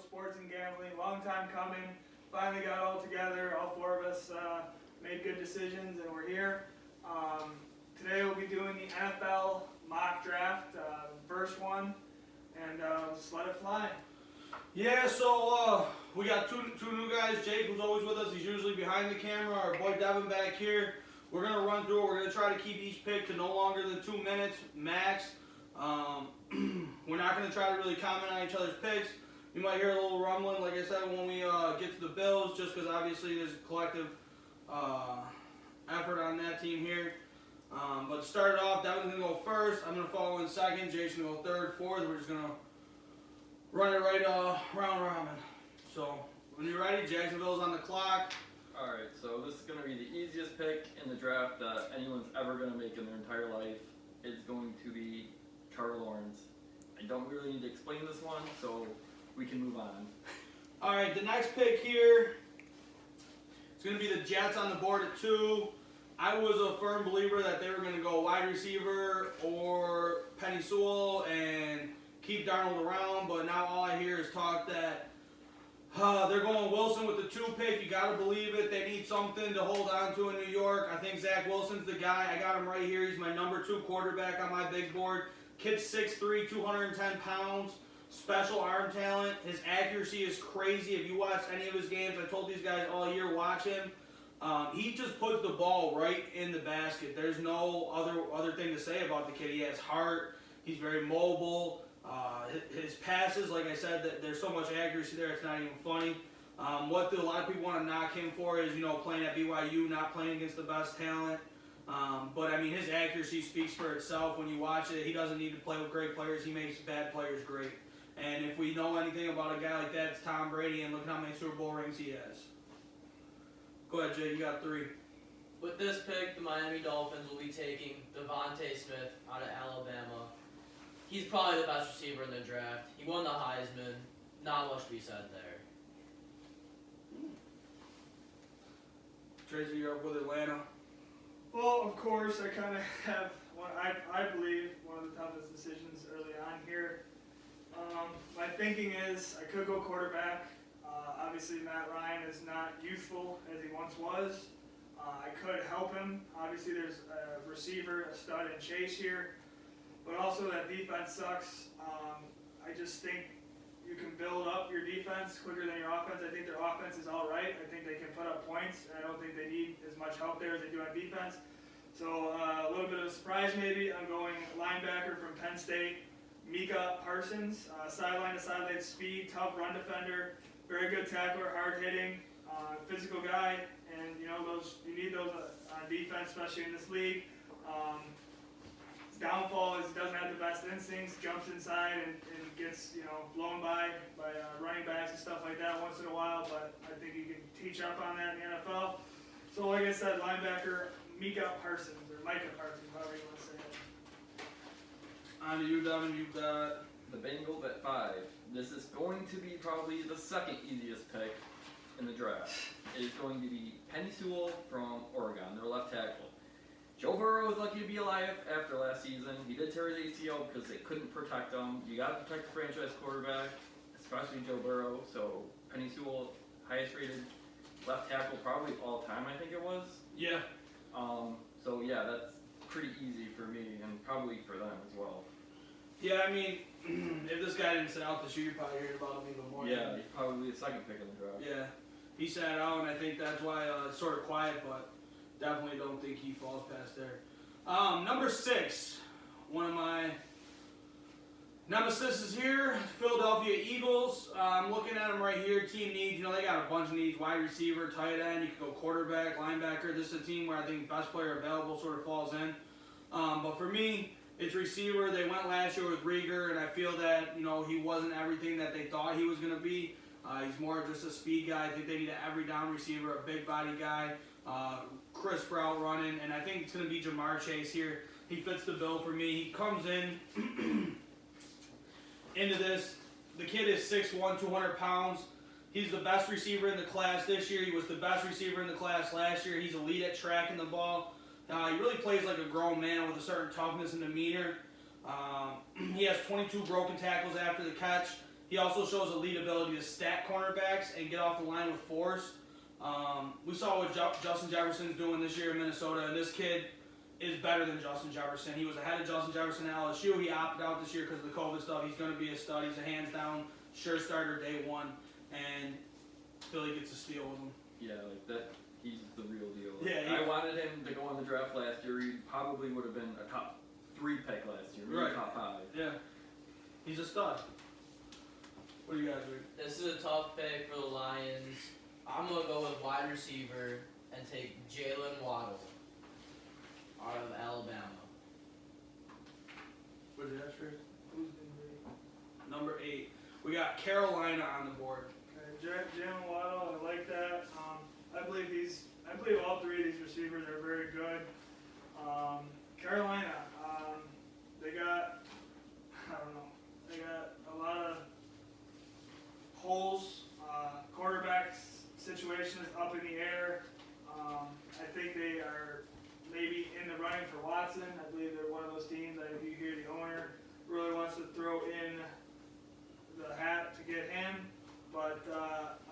sports and gambling. Long time coming. Finally got all together. All four of us made good decisions, and we're here. Today we'll be doing the NFL mock draft, first one, and just let it fly. Yeah, so we got two new guys. Jake, who's always with us, he's usually behind the camera. Our boy Devin back here. We're going to run through it. We're going to try to keep each pick to no longer than 2 minutes max. We're not going to try to really comment on each other's picks. You might hear a little rumbling, like I said, when we get to the Bills, just because obviously there's a collective effort on that team here. But to start it off, Devin's going to go first. I'm going to follow in second. Jake's going to go third, fourth. We're just going to run it right round robin. So when you're ready, Jacksonville's on the clock. Alright, so this is going to be the easiest pick in the draft that anyone's ever going to make in their entire life. It's going to be Trevor Lawrence. I don't really need to explain this one, so we can move on. Alright, the next pick here, it's going to be the Jets on the board at 2. I was a firm believer that they were going to go wide receiver or Penny Sewell and keep Darnold around, but now all I hear is talk that they're going Wilson with the 2 pick. You got to believe it. They need something to hold on to in New York. I think Zach Wilson's the guy. I got him right here. He's my number 2 quarterback on my big board. Kid's 6'3", 210 pounds. Special arm talent. His accuracy is crazy. If you watch any of his games, I told these guys all year, watch him. He just puts the ball right in the basket. There's no other thing to say about the kid. He has heart. He's very mobile. His passes, like I said, there's so much accuracy there, it's not even funny. What a lot of people want to knock him for is, playing at BYU, not playing against the best talent. But, I mean, his accuracy speaks for itself when you watch it. He doesn't need to play with great players. He makes bad players great. And if we know anything about a guy like that, it's Tom Brady, and look how many Super Bowl rings he has. Go ahead, Jay. You got 3. With this pick, the Miami Dolphins will be taking Devontae Smith out of Alabama. He's probably the best receiver in the draft. He won the Heisman. Not much to be said there. Tracy, you're up with Atlanta. Well, of course, I kind of have one. I believe one of the toughest decisions early on here. My thinking is I could go quarterback. Obviously, Matt Ryan is not youthful as he once was. I could help him. Obviously, there's a receiver, a stud in Chase here. But also that defense sucks. I just think you can build up your defense quicker than your offense. I think their offense is all right. I think they can put up points, and I don't think they need as much help there as they do on defense. So a little bit of a surprise maybe. I'm going linebacker from Penn State, Micah Parsons. Sideline to sideline speed, tough run defender, very good tackler, hard hitting, physical guy, and you need those on defense, especially in this league. Downfall is he doesn't have the best instincts, jumps inside and gets blown by running backs and stuff like that once in a while, but I think you can teach up on that in the NFL. So like I said, linebacker Micah Parsons, or Micah Parsons, however you want to say it. On to you, Devin. You've got The Bengals at 5. This is going to be probably the second easiest pick in the draft. It is going to be Penny Sewell from Oregon, their left tackle. Joe Burrow was lucky to be alive after last season. He did tear his ACL because they couldn't protect him. You got to protect the franchise quarterback, especially Joe Burrow. So Penny Sewell, highest rated left tackle probably all time, I think it was. Yeah. So yeah, that's pretty easy for me and probably for them as well. Yeah, I mean, if this guy didn't sit out this year, you're probably hearing about him even more. Yeah, he's probably the second pick in the draft. Yeah, he sat out, and I think that's why it's sort of quiet, but definitely don't think he falls past there. Number 6, one of my nemesis is here, Philadelphia Eagles. I'm looking at them right here. Team needs, they got a bunch of needs. Wide receiver, tight end, you can go quarterback, linebacker. This is a team where I think best player available sort of falls in. But for me, it's receiver. They went last year with Rieger, and I feel that, he wasn't everything that they thought he was going to be. He's more just a speed guy. I think they need an every down receiver, a big body guy. Crisp route running, and I think it's going to be Jamar Chase here. He fits the bill for me. He comes in into this. The kid is 6'1", 200 pounds. He's the best receiver in the class this year. He was the best receiver in the class last year. He's elite at tracking the ball. He really plays like a grown man with a certain toughness and demeanor. He has 22 broken tackles after the catch. He also shows elite ability to stack cornerbacks and get off the line with force. We saw what Justin Jefferson's doing this year in Minnesota, and this kid is better than Justin Jefferson. He was ahead of Justin Jefferson at LSU. He opted out this year because of the COVID stuff. He's going to be a stud. He's a hands-down sure starter day one, and Philly gets a steal with him. Yeah, like that. He's the real deal. Yeah, I wanted him to go in the draft last year. He probably would have been a top 3 pick last year, maybe Right. top 5. Yeah, he's a stud. What do you guys think? This is a tough pick for the Lions. I'm going to go with wide receiver and take Jalen Waddle out of Alabama. What did you ask for? Number 8. We got Carolina on the board. Okay, Jalen Waddle, I like that. I believe all 3 of these receivers are very good. Carolina, they got a lot of holes. Quarterback situation is up in the air. I think they are maybe in the running for Watson. I believe they're one of those teams that if you hear the owner really wants to throw in the hat to get him. But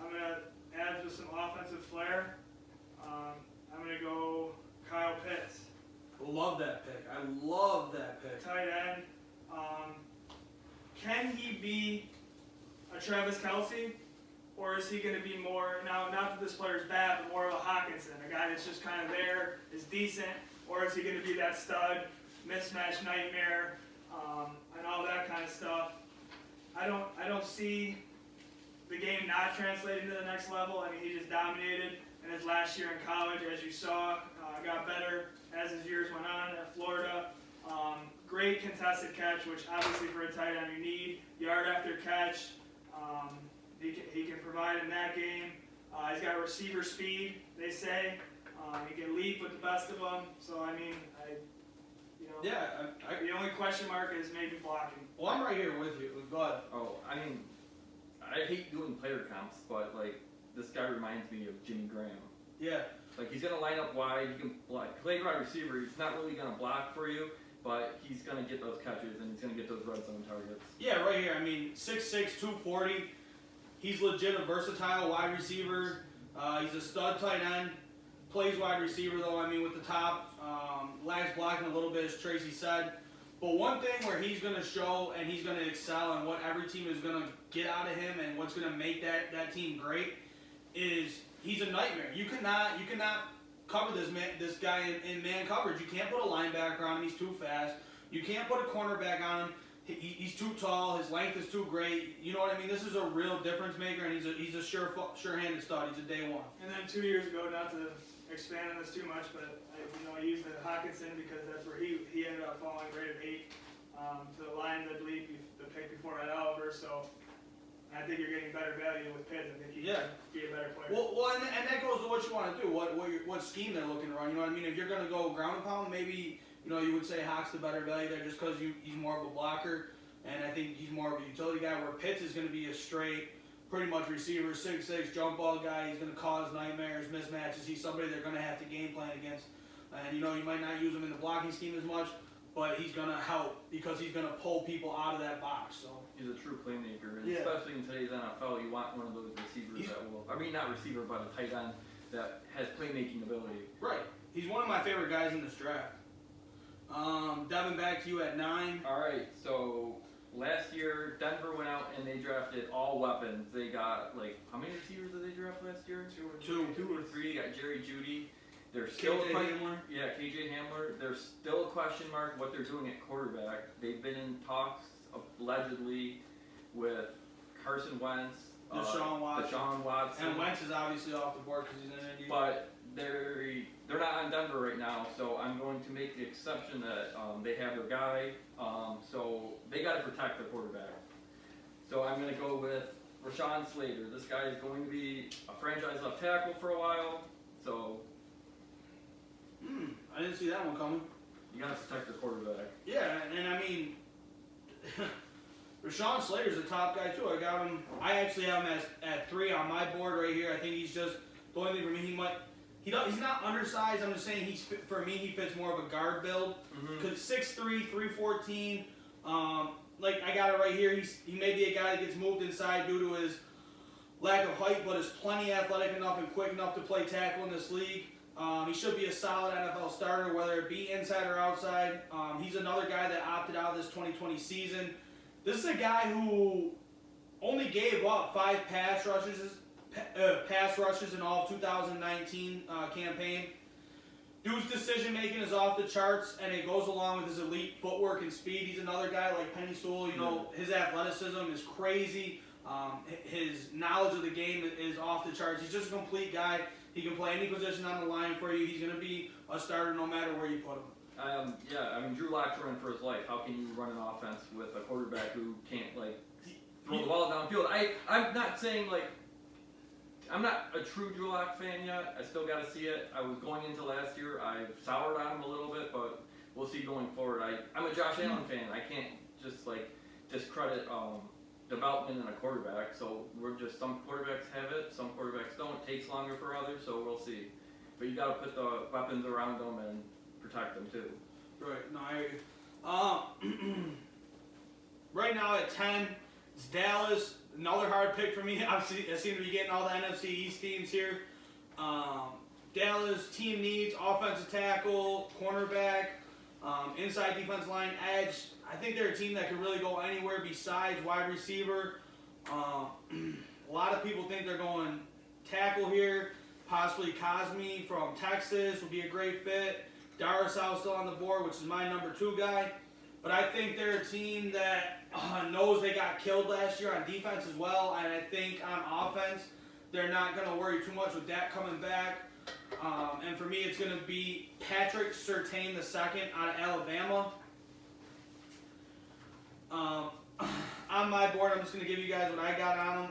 I'm going to add with some offensive flair. I'm going to go Kyle Pitts. Love that pick. I love that pick. Tight end. Can he be a Travis Kelce? Or is he going to be more, now not that this player's bad, but more of a Hawkinson, a guy that's just kind of there, is decent? Or is he going to be that stud, mismatch nightmare, and all that kind of stuff? I don't see the game not translating to the next level. I mean, he just dominated in his last year in college, as you saw. Got better as his years went on at Florida. Great contested catch, which obviously for a tight end you need. Yard after catch. He can provide in that game. He's got receiver speed, they say. He can leap with the best of them. So, I mean, the only question mark is maybe blocking. Well, I'm right here with you. Go ahead. Oh, I mean, I hate doing player comps, but like this guy reminds me of Jimmy Graham. Yeah. Like he's gonna line up wide. He can play wide receiver. He's not really gonna block for you, but he's gonna get those catches and he's gonna get those red zone targets. Yeah, right here. I mean, 6'6", 240. He's legit a versatile wide receiver. He's a stud tight end. Plays wide receiver though. I mean, with the top, lags blocking a little bit, as Tracy said. But one thing where he's going to show and he's going to excel and what every team is going to get out of him and what's going to make that team great is he's a nightmare. You cannot cover this guy in man coverage. You can't put a linebacker on him. He's too fast. You can't put a cornerback on him. He's too tall. His length is too great. You know what I mean? This is a real difference maker, and he's a sure-handed stud. He's a day one. And then 2 years ago, not to expand on this too much, but I used the Hawkinson because that's where he ended up falling right at 8 to the Lions, I believe, the pick before Ed Oliver. So I think you're getting better value with Pitts. I think he can be a better player. Well, and that goes to what you want to do. What scheme they're looking to run. You know what I mean? If you're going to go ground and pound, maybe you would say Hawk's the better value there just because he's more of a blocker, and I think he's more of a utility guy. Where Pitts is going to be a straight, pretty much receiver, 6'6", jump ball guy. He's going to cause nightmares, mismatches. He's somebody they're going to have to game plan against. And you might not use him in the blocking scheme as much, but he's going to help because he's going to pull people out of that box. So he's a true playmaker, and Yeah. especially in today's NFL, you want one of those receivers that will. I mean, not receiver, but a tight end that has playmaking ability. right, he's one of my favorite guys in this draft. Devin, back to you at 9. All right, so last year Denver went out and they drafted all weapons. They got how many receivers did they draft last year? Two or three. They got Jerry Jeudy. There's still KJ Hamler. Yeah, KJ Hamler. There's still a question mark what they're doing at quarterback. They've been in talks allegedly with Carson Wentz, Deshaun Watson. And and Wentz is obviously off the board because he's in Indy. but they're not on Denver right now, so I'm going to make the exception that they have their guy. So they got to protect their quarterback. So I'm going to go with Rashawn Slater. This guy is going to be a franchise left tackle for a while, so I didn't see that one coming. you got to protect the quarterback. Yeah, and I mean, Rashawn Slater's a top guy too. I actually have him at 3 on my board right here. I think he's just the only thing for me. He's not undersized. I'm just saying for me he fits more of a guard build. Because 6'3", 314. like I got it right here. He may be a guy that gets moved inside due to his lack of height, but is plenty athletic enough and quick enough to play tackle in this league. He should be a solid NFL starter, whether it be inside or outside. He's another guy that opted out of this 2020 season. This is a guy who only gave up 5 pass rushes in all of 2019 campaign. Dude's decision making is off the charts, and it goes along with his elite footwork and speed. He's another guy like Penny Sewell. His athleticism is crazy. His knowledge of the game is off the charts. He's just a complete guy. He can play any position on the line for you. He's going to be a starter no matter where you put him. Drew Lock's running for his life. How can you run an offense with a quarterback who can't throw the ball downfield? I'm not saying I'm not a true Drew Lock fan yet. I still got to see it. I was going into last year. I soured on him a little bit, but we'll see going forward. I'm a Josh Allen fan. I can't just discredit development in a quarterback. So some quarterbacks have it, some quarterbacks don't. It takes longer for others, so we'll see. But you got to put the weapons around them and protect them too. Right. No, I agree. Right now at 10, it's Dallas. Another hard pick for me. Obviously, I seem to be getting all the NFC East teams here. Dallas team needs offensive tackle, cornerback, inside defense line, edge. I think they're a team that can really go anywhere besides wide receiver. A lot of people think they're going tackle here. Possibly Cosme from Texas would be a great fit. Darrisaw still on the board, which is my number 2 guy. But I think they're a team that knows they got killed last year on defense as well. And I think on offense, they're not going to worry too much with that coming back. And for me, it's going to be Patrick Surtain II out of Alabama. On my board, I'm just going to give you guys what I got on him.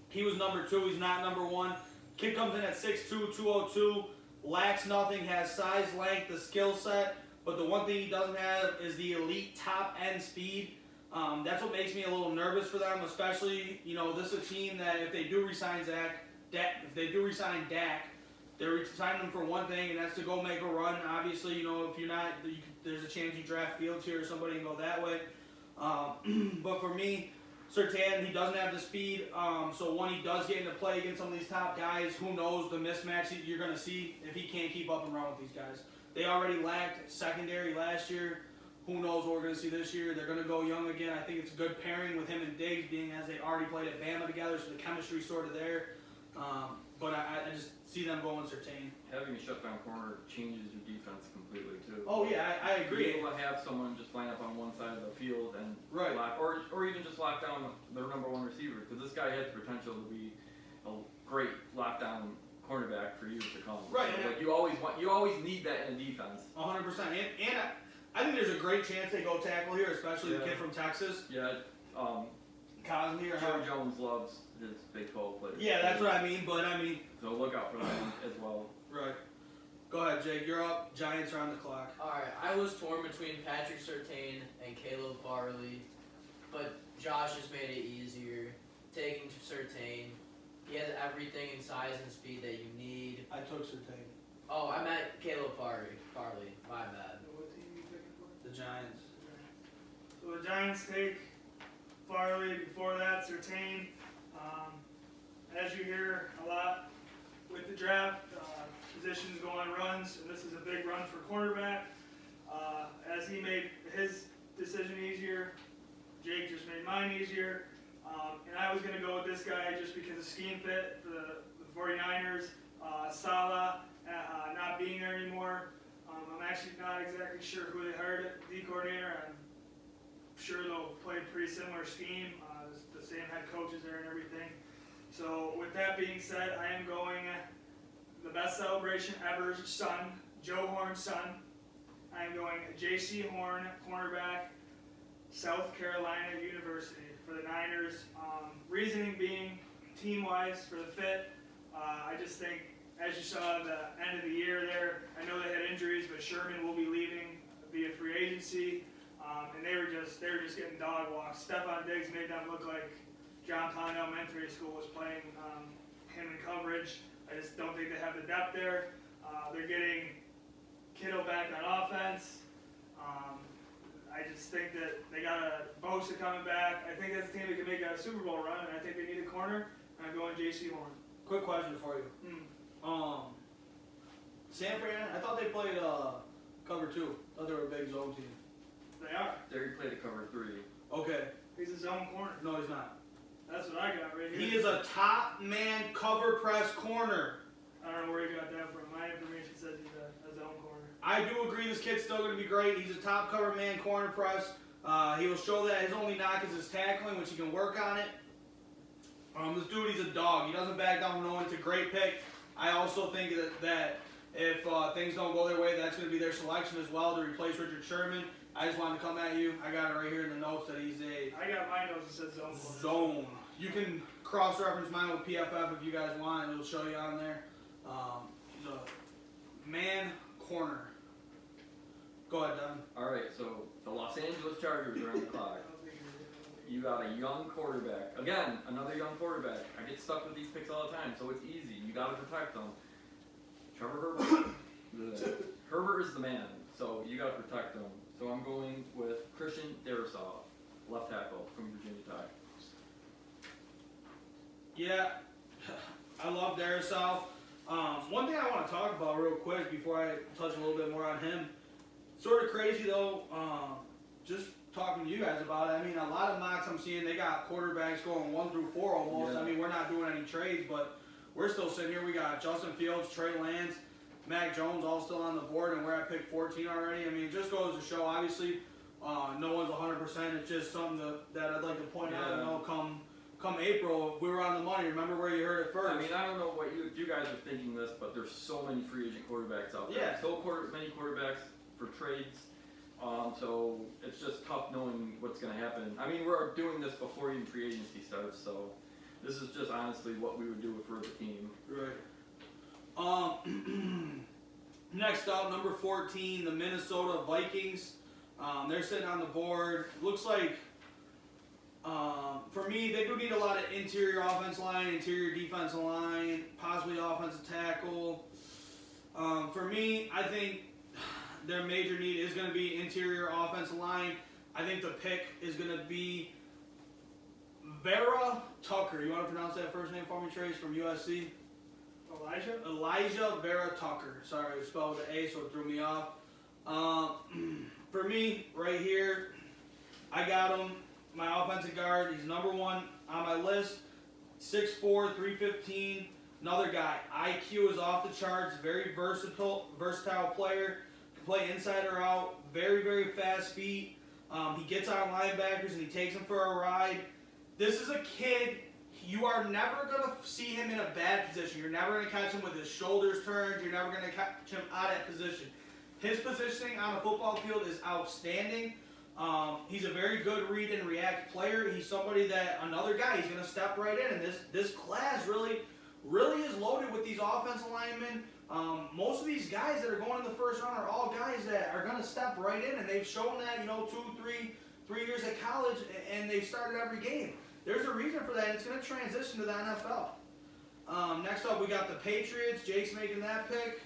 He was number 2. He's not number 1. Kid comes in at 6'2", 202. Lacks nothing. Has size, length, the skill set. But the one thing he doesn't have is the elite top-end speed. That's what makes me a little nervous for them, especially, this is a team that if they do resign Dak, they're resigning him for one thing, and that's to go make a run. Obviously, if you're not, there's a chance you draft Fields here or somebody and go that way. But for me, Surtain, he doesn't have the speed. So when he does get into play against some of these top guys, who knows the mismatch that you're going to see if he can't keep up and run with these guys. They already lacked secondary last year. Who knows what we're going to see this year. They're going to go young again. I think it's a good pairing with him and Diggs, being as they already played at Bama together, so the chemistry's sort of there. But I just see them going Surtain. Having a shutdown corner changes your defense completely too. Oh yeah, I agree. Being able to have someone just line up on one side of the field and lock, or even just lock down their number 1 receiver, because this guy has the potential to be a great lockdown cornerback for years to come. Right. So, you always need that in a defense. 100%. And I think there's a great chance they go tackle here, especially the kid from Texas. Yeah. Cosme or Jerry Jones loves his Big 12 players. Yeah, that's what I mean. But so look out for that one as well. Right. Go ahead, Jake. You're up. Giants are on the clock. All right, I was torn between Patrick Surtain and Caleb Farley, but Josh has made it easier. Taking Surtain, he has everything in size and speed that you need. I took Surtain. Oh, I meant Caleb Farley. My bad. What team are you picking for? The Giants. So the Giants take Farley. Before that, Surtain. As you hear a lot with the draft, positions go on runs, and this is a big run for cornerback. As he made his decision easier, Jake just made mine easier. And I was going to go with this guy just because of scheme fit for the 49ers. Salah not being there anymore. I'm actually not exactly sure who they hired at D coordinator. I'm sure they'll play a pretty similar scheme. The same head coaches there and everything. So with that being said, I am going the best celebration ever, son, Joe Horn's son. I am going J.C. Horn, cornerback, South Carolina University for the Niners. Reasoning being team-wise for the fit. I just think, as you saw at the end of the year there, I know they had injuries, but Sherman will be leaving via free agency. And they were just getting dog walks. Stephon Diggs made them look like John Pond Elementary School was playing him in coverage. I just don't think they have the depth there. They're getting Kittle back on offense. I I just think that they got Bosa coming back. I think that's a team that can make a Super Bowl run, and I think they need a corner. And I'm going J.C. Horn. Quick question for you. San Fran, I thought they played cover 2. I thought they were a big zone team. They are. They played a cover 3. Okay. He's a zone corner. No, he's not. That's what I got right here. He is a top man cover press corner. I don't know where you got that from. My information says he's a zone corner. I do agree this kid's still going to be great. He's a top cover man corner press. He will show that his only knock is his tackling, which he can work on it. This dude, he's a dog. He doesn't back down from no one. It's a great pick. I also think that if things don't go their way, that's going to be their selection as well to replace Richard Sherman. I just wanted to come at you. I got it right here in the notes that he's a I got my notes that says zone corner. zone. You can cross-reference mine with PFF if you guys want, and it'll show you on there. He's a man corner. Go ahead, Devin. Alright, so the Los Angeles Chargers are on the clock. You got a young quarterback. Again, another young quarterback. I get stuck with these picks all the time, so it's easy. You got to protect them. Trevor Herbert. Herbert is the man, so you got to protect him. So I'm going with Christian Darrisaw, left tackle from Virginia Tech. Yeah, I love Darrisaw. One thing I want to talk about real quick before I touch a little bit more on him. Sort of crazy though, just talking to you guys about it. I mean, a lot of mocks I'm seeing, they got quarterbacks going 1 through 4 almost. Yeah. I mean, we're not doing any trades, but we're still sitting here. We got Justin Fields, Trey Lance, Mac Jones all still on the board, and we're at pick 14 already. I mean, it just goes to show, obviously, no one's 100%. It's just something that I'd like to point out. You know, come April, we were on the money. Remember where you heard it first. I mean, I don't know what you guys are thinking this, but there's so many free agent quarterbacks out there. Yeah. So many quarterbacks for trades. So it's just tough knowing what's going to happen. I mean, we're doing this before even free agency starts, so this is just honestly what we would do if we're the team. Right. Next up, number 14, the Minnesota Vikings. They're sitting on the board. Looks like, for me, they do need a lot of interior offensive line, interior defensive line, possibly offensive tackle. For me, I think their major need is going to be interior offensive line. I think the pick is going to be Vera Tucker. You want to pronounce that first name for me, Trace, from USC? Elijah Vera Tucker. Sorry, I spelled the A, so it threw me off. For me, right here, I got him. My offensive guard, he's number 1 on my list. 6'4", 315. Another guy. IQ is off the charts. Very versatile player. Can play inside or out. Very, very fast feet. He gets on linebackers and he takes them for a ride. This is a kid. You are never going to see him in a bad position. You're never going to catch him with his shoulders turned. You're never going to catch him out of position. His positioning on the football field is outstanding. He's a very good read and react player. He's somebody that, another guy, he's going to step right in. And this class really is loaded with these offensive linemen. Most of these guys that are going in the first round are all guys that are going to step right in. And they've shown that, 3 years at college, and they've started every game. There's a reason for that, and it's going to transition to the NFL. Next up, we got the Patriots. Jake's making that pick.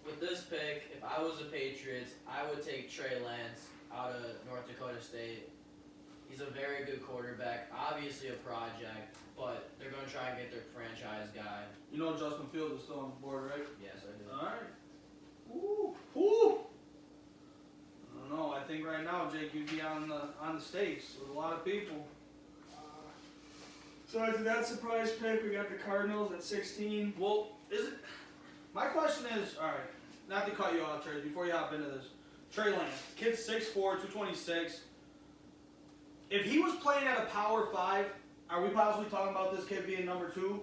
With this pick, if I was the Patriots, I would take Trey Lance out of North Dakota State. He's a very good quarterback, obviously a project, but they're going to try and get their franchise guy. You know Justin Fields is still on the board, right? Yes, I do. All right. Ooh. I don't know. I think right now, Jake, you'd be on the stakes with a lot of people. So after that surprise pick, we got the Cardinals at 16. Well, my question is, all right, not to cut you off, Trey, before you hop into this. Trey Lance, kid's 6'4", 226. If he was playing at a Power 5, are we possibly talking about this kid being number 2?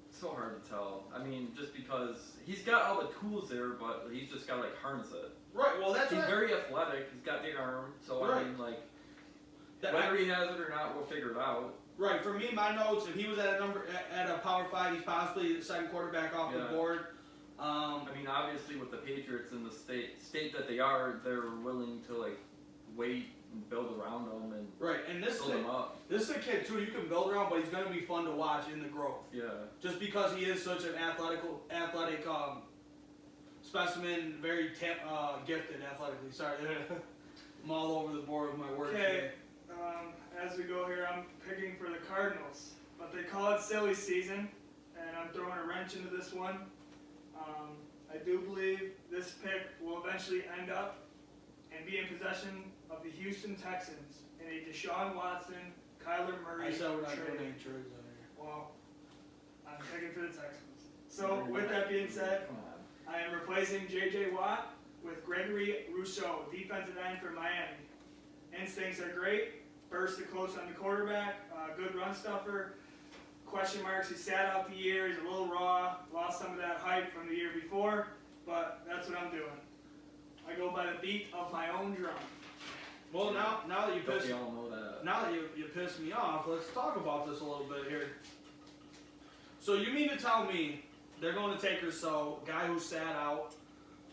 It's so hard to tell. I mean, just because he's got all the tools there, but he's just got to harness it. Right. Well, that's he's very athletic. He's got the arm, so right. I mean, whether he has it or not, we'll figure it out. Right. For me, my notes, if he was at a Power 5, he's possibly the second quarterback off the board. I mean, obviously, with the Patriots in the state that they are, they're willing to wait and build around them and build them up. This is a kid too. You can build around, but he's going to be fun to watch in the growth. Yeah. Just because he is such an athletic specimen, very gifted athletically. Sorry. I'm all over the board with my work. Okay, as we go here, I'm picking for the Cardinals, but they call it silly season, and I'm throwing a wrench into this one. I do believe this pick will eventually end up and be in possession of the Houston Texans in a Deshaun Watson, Kyler Murray I said we're not trade. doing any trades on here. Well, I'm picking for the Texans. So, with that being said, Come on. I am replacing J.J. Watt with Gregory Rousseau, defensive end for Miami. Instincts are great. Burst to close on the quarterback. Good run stuffer. Question marks. He sat out the year. He's a little raw. Lost some of that hype from the year before. But that's what I'm doing. I go by the beat of my own drum. Well, now that you Don't pissed we all know that? now that you pissed me off, let's talk about this a little bit here. So you mean to tell me they're going to take Rousseau, guy who sat out,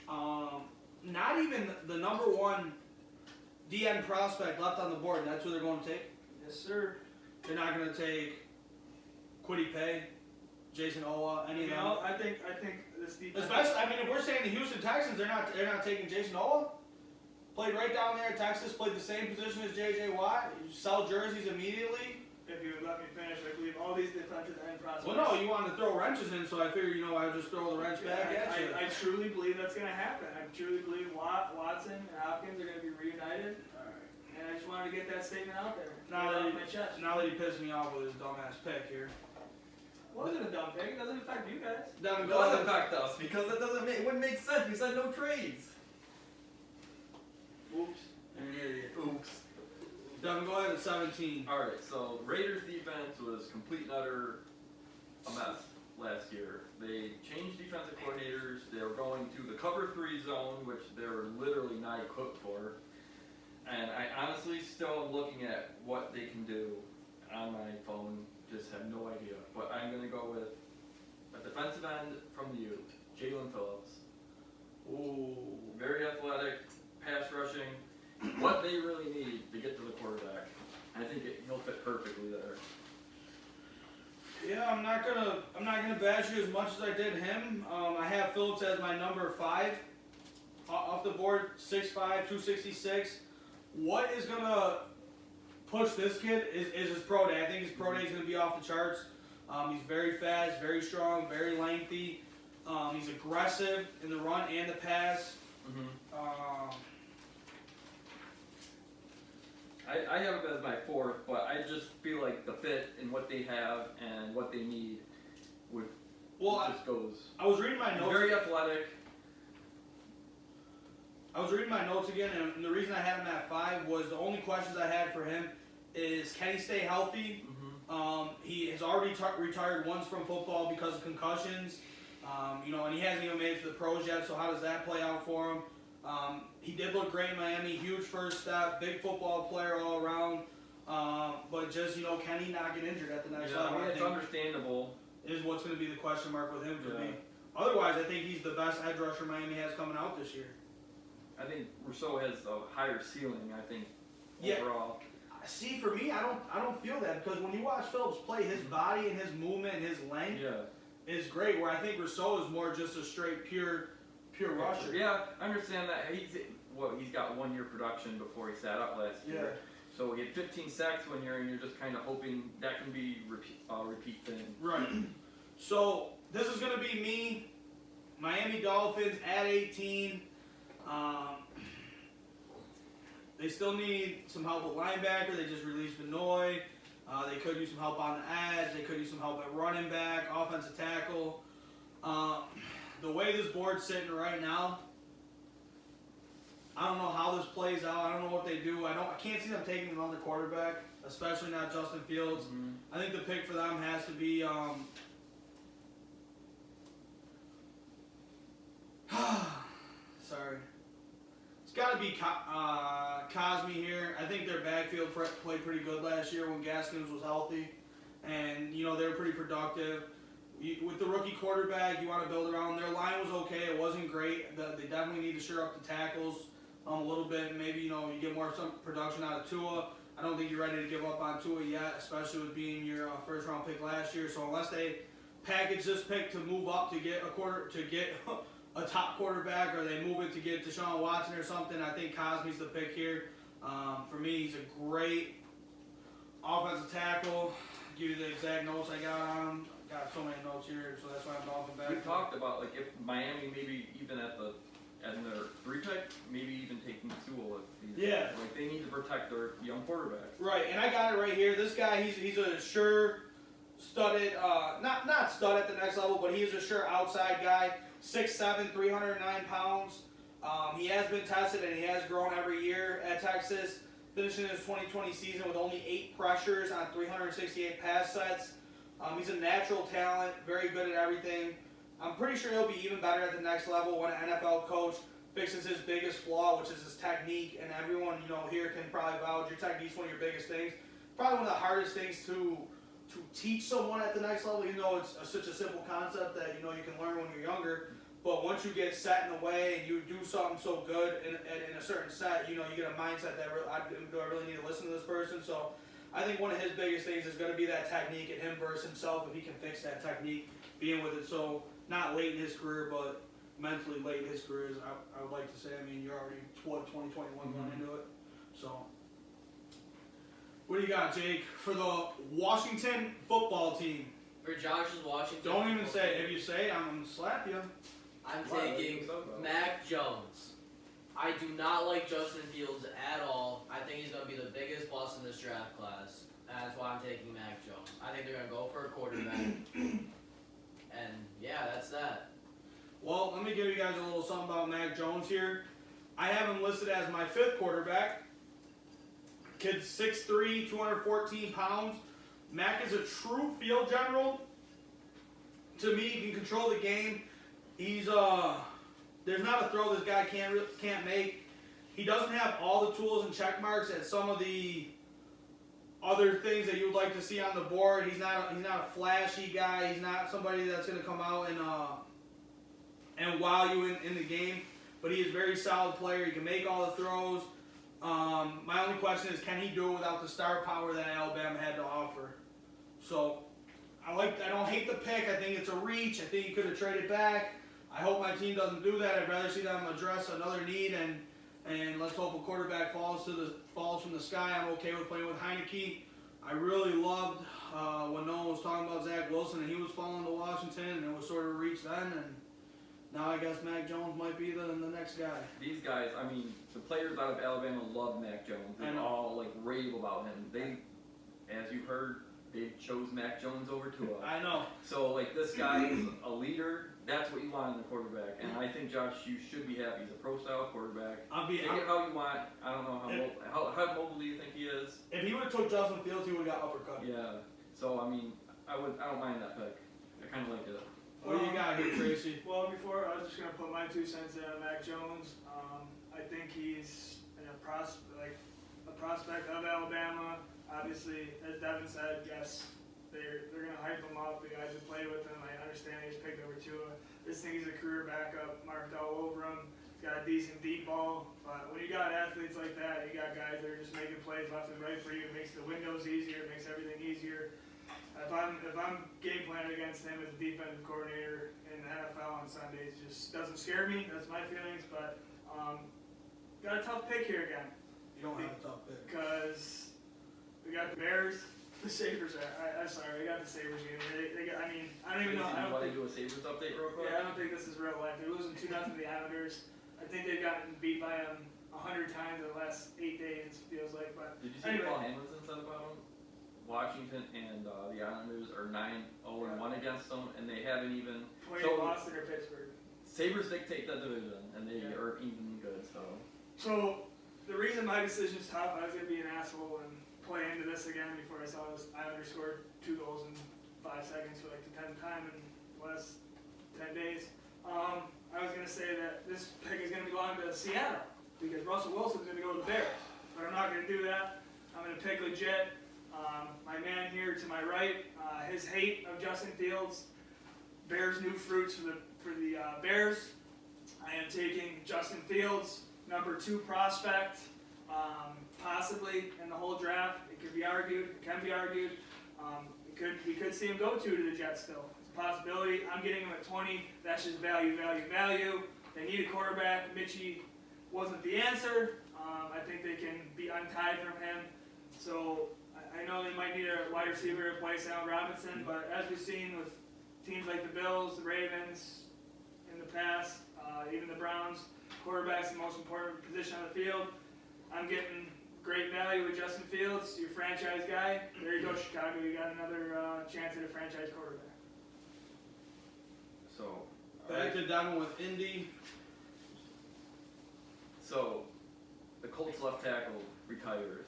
not even the number one DN prospect left on the board, that's who they're going to take? Yes, sir. They're not going to take Kwity Paye, Jason Owa, any of You them? know, I think this defense. Especially, I mean, if we're saying the Houston Texans, they're not taking Jason Owa. Played right down there in Texas, played the same position as J.J. Watt. You sell jerseys immediately. If you would let me finish, I believe all these defensive end prospects. Well, no, you wanted to throw wrenches in, so I figured, I would just throw the wrench back at you. I truly believe that's going to happen. I truly believe Watson and Hopkins are going to be reunited. And I just wanted to get that statement out there. Now Get it that off my chest. he pissed me off with his dumbass pick here. Wasn't a dumb pick. It doesn't affect you guys. Devin, It go does ahead. affect us because it wouldn't make sense. We said no trades. Oops. You're an idiot. Oops. Devin, go ahead at 17. All right, so Raiders defense was complete and utter a mess last year. They changed defensive coordinators. They were going to the cover 3 zone, which they were literally not equipped for. And I honestly still am looking at what they can do on my phone. Just have no idea. But I'm going to go with a defensive end from the U, Jalen Phillips. Ooh. Very athletic, pass rushing. What they really need to get to the quarterback. I think he'll fit perfectly there. Yeah, I'm not gonna bash you as much as I did him. I have Phillips as my number 5 off the board, 6'5", 266. What is gonna push this kid is his pro day. I think his pro day is gonna be off the charts. He's very fast, very strong, very lengthy. He's aggressive in the run and the pass. I have him as my 4th, but I just feel like the fit and what they have and what they need just goes. I was reading my He's notes. very athletic. I was reading my notes again, and the reason I had him at 5 was the only questions I had for him is, can he stay healthy? He has already retired once from football because of concussions, and he hasn't even made it to the pros yet, so how does that play out for him? He did look great in Miami, huge first step, big football player all around, but just, can he not get injured at the next Yeah, level? I mean, it's understandable. Is what's going to be the question mark with him for Yeah. me. Otherwise, I think he's the best edge rusher Miami has coming out this year. I think Rousseau has a higher ceiling, I think, Yeah. overall. See, for me, I don't feel that because when you watch Phillips play, his body and his movement and his length Yeah. is great. Where I think Rousseau is more just a straight pure rusher. Yeah, I understand that. He's got 1 year production before he sat up last year. So he had 15 sacks 1 year, and you're just kind of hoping that can be repeat thing. Right. So this is going to be me, Miami Dolphins at 18. They still need some help with linebacker. They just released Vinoy. They could use some help on the edge. They could use some help at running back, offensive tackle. The way this board's sitting right now, I don't know how this plays out. I don't know what they do. I can't see them taking another quarterback, especially not Justin Fields. I think the pick for them has to be sorry. It's got to be Cosme here. I think their backfield played pretty good last year when Gaskins was healthy, and they were pretty productive. With the rookie quarterback, you want to build around. Their line was okay. It wasn't great. They definitely need to shore up the tackles a little bit. Maybe you get some production out of Tua. I don't think you're ready to give up on Tua yet, especially with being your first round pick last year. So unless they package this pick to move up to get a top quarterback, or they move it to get Deshaun Watson or something, I think Cosme's the pick here. For me, he's a great offensive tackle. Give you the exact notes I got on him. Got so many notes here, so that's why I'm bouncing back. We talked about like if Miami maybe even at their 3 pick, maybe even taking Sewell if he's like they need to protect their young quarterback. Right, and I got it right here. This guy, he's a sure studded, not stud at the next level, but he is a sure outside guy. 6'7", 309 pounds. He has been tested and he has grown every year at Texas. Finishing his 2020 season with only 8 pressures on 368 pass sets. He's a natural talent, very good at everything. I'm pretty sure he'll be even better at the next level when an NFL coach fixes his biggest flaw, which is his technique. And everyone here can probably vouch your technique's one of your biggest things. Probably one of the hardest things to teach someone at the next level, even though it's such a simple concept that you can learn when you're younger. But once you get set in a way and you do something so good in a certain set, you get a mindset that do I really need to listen to this person? So I think one of his biggest things is going to be that technique and him versus himself, if he can fix that technique, being with it so not late in his career, but mentally late in his career, I would like to say. I mean, you're already 2021 going into it. So what do you got, Jake, for the Washington football team? For Josh's Washington. Don't even say it. If you say it, I'm going to slap you. I'm taking Mac Jones. I do not like Justin Fields at all. I think he's going to be the biggest bust in this draft class. That's why I'm taking Mac Jones. I think they're going to go for a quarterback. And, yeah, that's that. Well, let me give you guys a little something about Mac Jones here. I have him listed as my 5th quarterback. Kid's 6'3", 214 pounds. Mac is a true field general. To me, he can control the game. He's there's not a throw this guy can't make. He doesn't have all the tools and check marks at some of the other things that you would like to see on the board. He's not a flashy guy. He's not somebody that's going to come out and wow you in the game. But he is a very solid player. He can make all the throws. My only question is, can he do it without the star power that Alabama had to offer? So I don't hate the pick. I think it's a reach. I think he could have traded back. I hope my team doesn't do that. I'd rather see them address another need and let's hope a quarterback falls from the sky. I'm okay with playing with Heineke. I really loved when no one was talking about Zach Wilson and he was falling to Washington and it was sort of a reach then, and now I guess Mac Jones might be the next guy. These guys, I mean, the players out of Alabama love Mac Jones. They all rave about him. They, as you heard, they chose Mac Jones over Tua. I know. So this guy is a leader. That's what you want in a quarterback. And I think, Josh, you should be happy. He's a pro-style quarterback. Take it how you want. I don't know how mobile do you think he is? If he would have took Justin Fields, he would have got uppercut. Yeah. So I mean, I don't mind that pick. I kind of like it. What do you got here, Tracy? Well, before I was just gonna put my 2 cents in on Mac Jones. I think he's a prospect of Alabama. Obviously, as Devin said, yes, they're gonna hype him up. The guys who played with him, I understand he's picked over Tua. This thing, he's a career backup, marked all over him. He's got a decent deep ball, but when you got athletes like that, you got guys that are just making plays left and right for you. It makes the windows easier. It makes everything easier. If I'm game planning against him as a defensive coordinator in the NFL on Sundays, it just doesn't scare me. That's my feelings, but got a tough pick here again. You don't have a tough pick. Because we got the Bears, the Sabres. I'm sorry, we got the Sabres game. I don't even know. You want to do a Sabres update real quick? Yeah, I don't think this is real life. They're losing 2-0 to the Islanders. I think they've gotten beat by them 100 times in the last 8 days, it feels like. But did you see what Paul Hamilton said about them? Washington and the Islanders are 9-0-1 against them, and they haven't even played Boston or Pittsburgh. Sabres dictate that division, and they aren't even good. So the reason my decision's tough, I was gonna be an asshole and play into this again before I saw this. Islanders scored 2 goals in 5 seconds for the 10th time in the last 10 days. I was gonna say that this pick is gonna belong to Seattle because Russell Wilson's gonna go to the Bears, but I'm not gonna do that. I'm gonna pick legit. My man here to my right, his hate of Justin Fields bears new fruits for the Bears. I am taking Justin Fields, number 2 prospect, possibly in the whole draft. It could be argued. It can be argued. We could see him go to the Jets still. It's a possibility. I'm getting him at 20. That's just value. They need a quarterback. Mitchie wasn't the answer. I think they can be untied from him. So I know they might need a wide receiver to replace Allen Robinson, but as we've seen with teams like the Bills, the Ravens in the past, even the Browns, quarterback's the most important position on the field. I'm getting great value with Justin Fields, your franchise guy. There you go, Chicago. You got another chance at a franchise quarterback. So, Back to Devin with Indy. So, the Colts left tackle retires.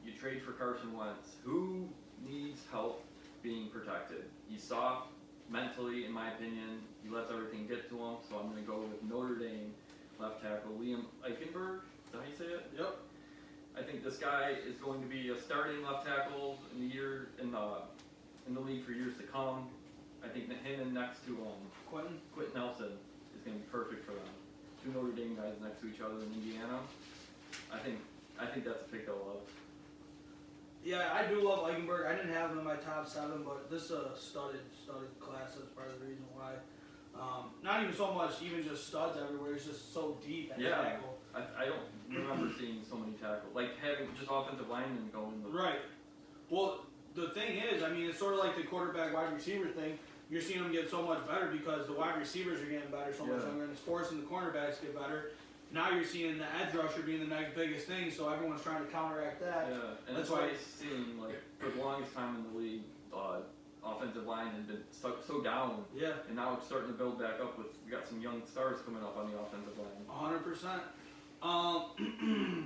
You trade for Carson Wentz. Who needs help being protected? He's soft mentally, in my opinion. He lets everything get to him. So I'm going to go with Notre Dame left tackle Liam Eichenberg. Is that how you say it? Yep. I think this guy is going to be a starting left tackle in the league for years to come. I think that him and next to Quentin. Quentin Nelson is going to be perfect for them. Two Notre Dame guys next to each other in Indiana. I think that's a pick they'll love. Yeah, I do love Eichenberg. I didn't have him in my top 7, but this is a studded class. That's part of the reason why. Not even so much, even just studs everywhere. It's just so deep at tackle. I don't remember seeing so many tackles. Like having just offensive linemen going. Right. Well, the thing is, I mean, it's sort of like the quarterback wide receiver thing. You're seeing them get so much better because the wide receivers are getting better so much younger, and it's forcing the cornerbacks to get better. Now you're seeing the edge rusher being the next biggest thing, so everyone's trying to counteract that. Yeah, and that's why it's seeing like for the longest time in the league, offensive line had been so down. Yeah. And now it's starting to build back up with we got some young stars coming up on the offensive line. 100%.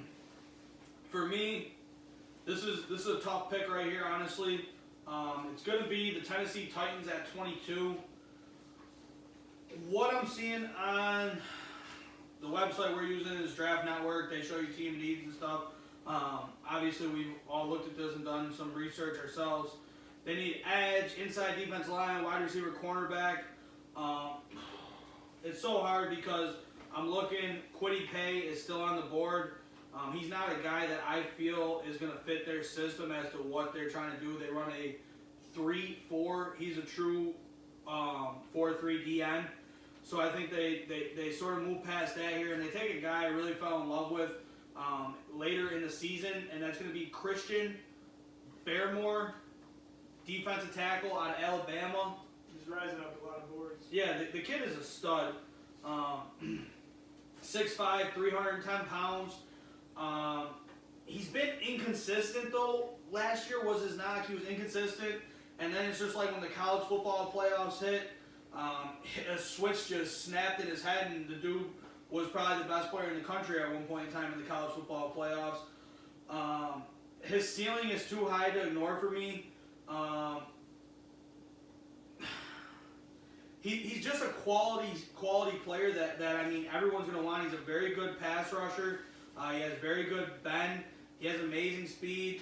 For me, this is a tough pick right here, honestly. It's going to be the Tennessee Titans at 22. What I'm seeing on the website we're using is Draft Network. They show you team needs and stuff. Obviously, we've all looked at this and done some research ourselves. They need edge, inside defense line, wide receiver, cornerback. It's so hard because I'm looking, Kwity Paye is still on the board. He's not a guy that I feel is going to fit their system as to what they're trying to do. They run a 3-4. He's a true 4-3 DN. So I think they sort of move past that here, and they take a guy I really fell in love with later in the season, and that's going to be Christian Barmore, defensive tackle out of Alabama. He's rising up a lot of boards. Yeah, the kid is a stud. 6'5", 310 pounds. He's been inconsistent though. Last year was his knock. He was inconsistent, and then it's just like when the college football playoffs hit, a switch just snapped in his head, and the dude was probably the best player in the country at one point in time in the college football playoffs. His ceiling is too high to ignore for me. He's just a quality player that I mean everyone's going to want. He's a very good pass rusher. He has very good bend. He has amazing speed.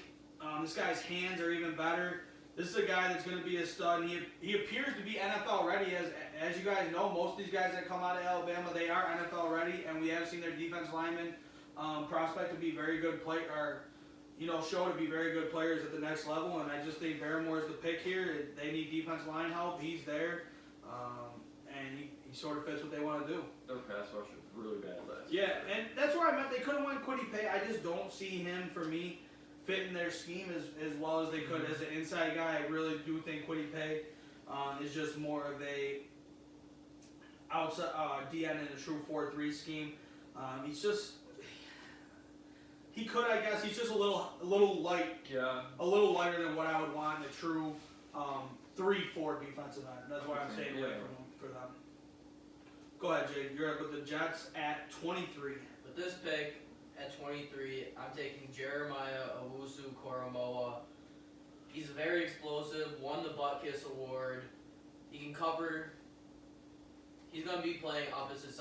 This guy's hands are even better. This is a guy that's going to be a stud. And he appears to be NFL ready. As you guys know, most of these guys that come out of Alabama, they are NFL ready, and we have seen their defense linemen prospect to be very good show to be very good players at the next level. And I just think Barrymore is the pick here. They need defense line help. He's there. And he sort of fits what they want to do. Their pass rush is really bad last year. Yeah, and that's where I meant they could have went Kwity Paye. I just don't see him, for me, fitting their scheme as well as they could. As an inside guy, I really do think Kwity Paye is just more of a outside DN in a true 4-3 scheme. He's just... He could, I guess. He's just a little light. Yeah. A little lighter than what I would want in a true 3-4 defensive end. That's why I'm staying away from him for them. Go ahead, Jake. You're up with the Jets at 23. With this pick at 23, I'm taking Jeremiah Owusu-Koramoah. He's very explosive. Won the Butt Kiss Award. He can cover. He's going to be playing opposite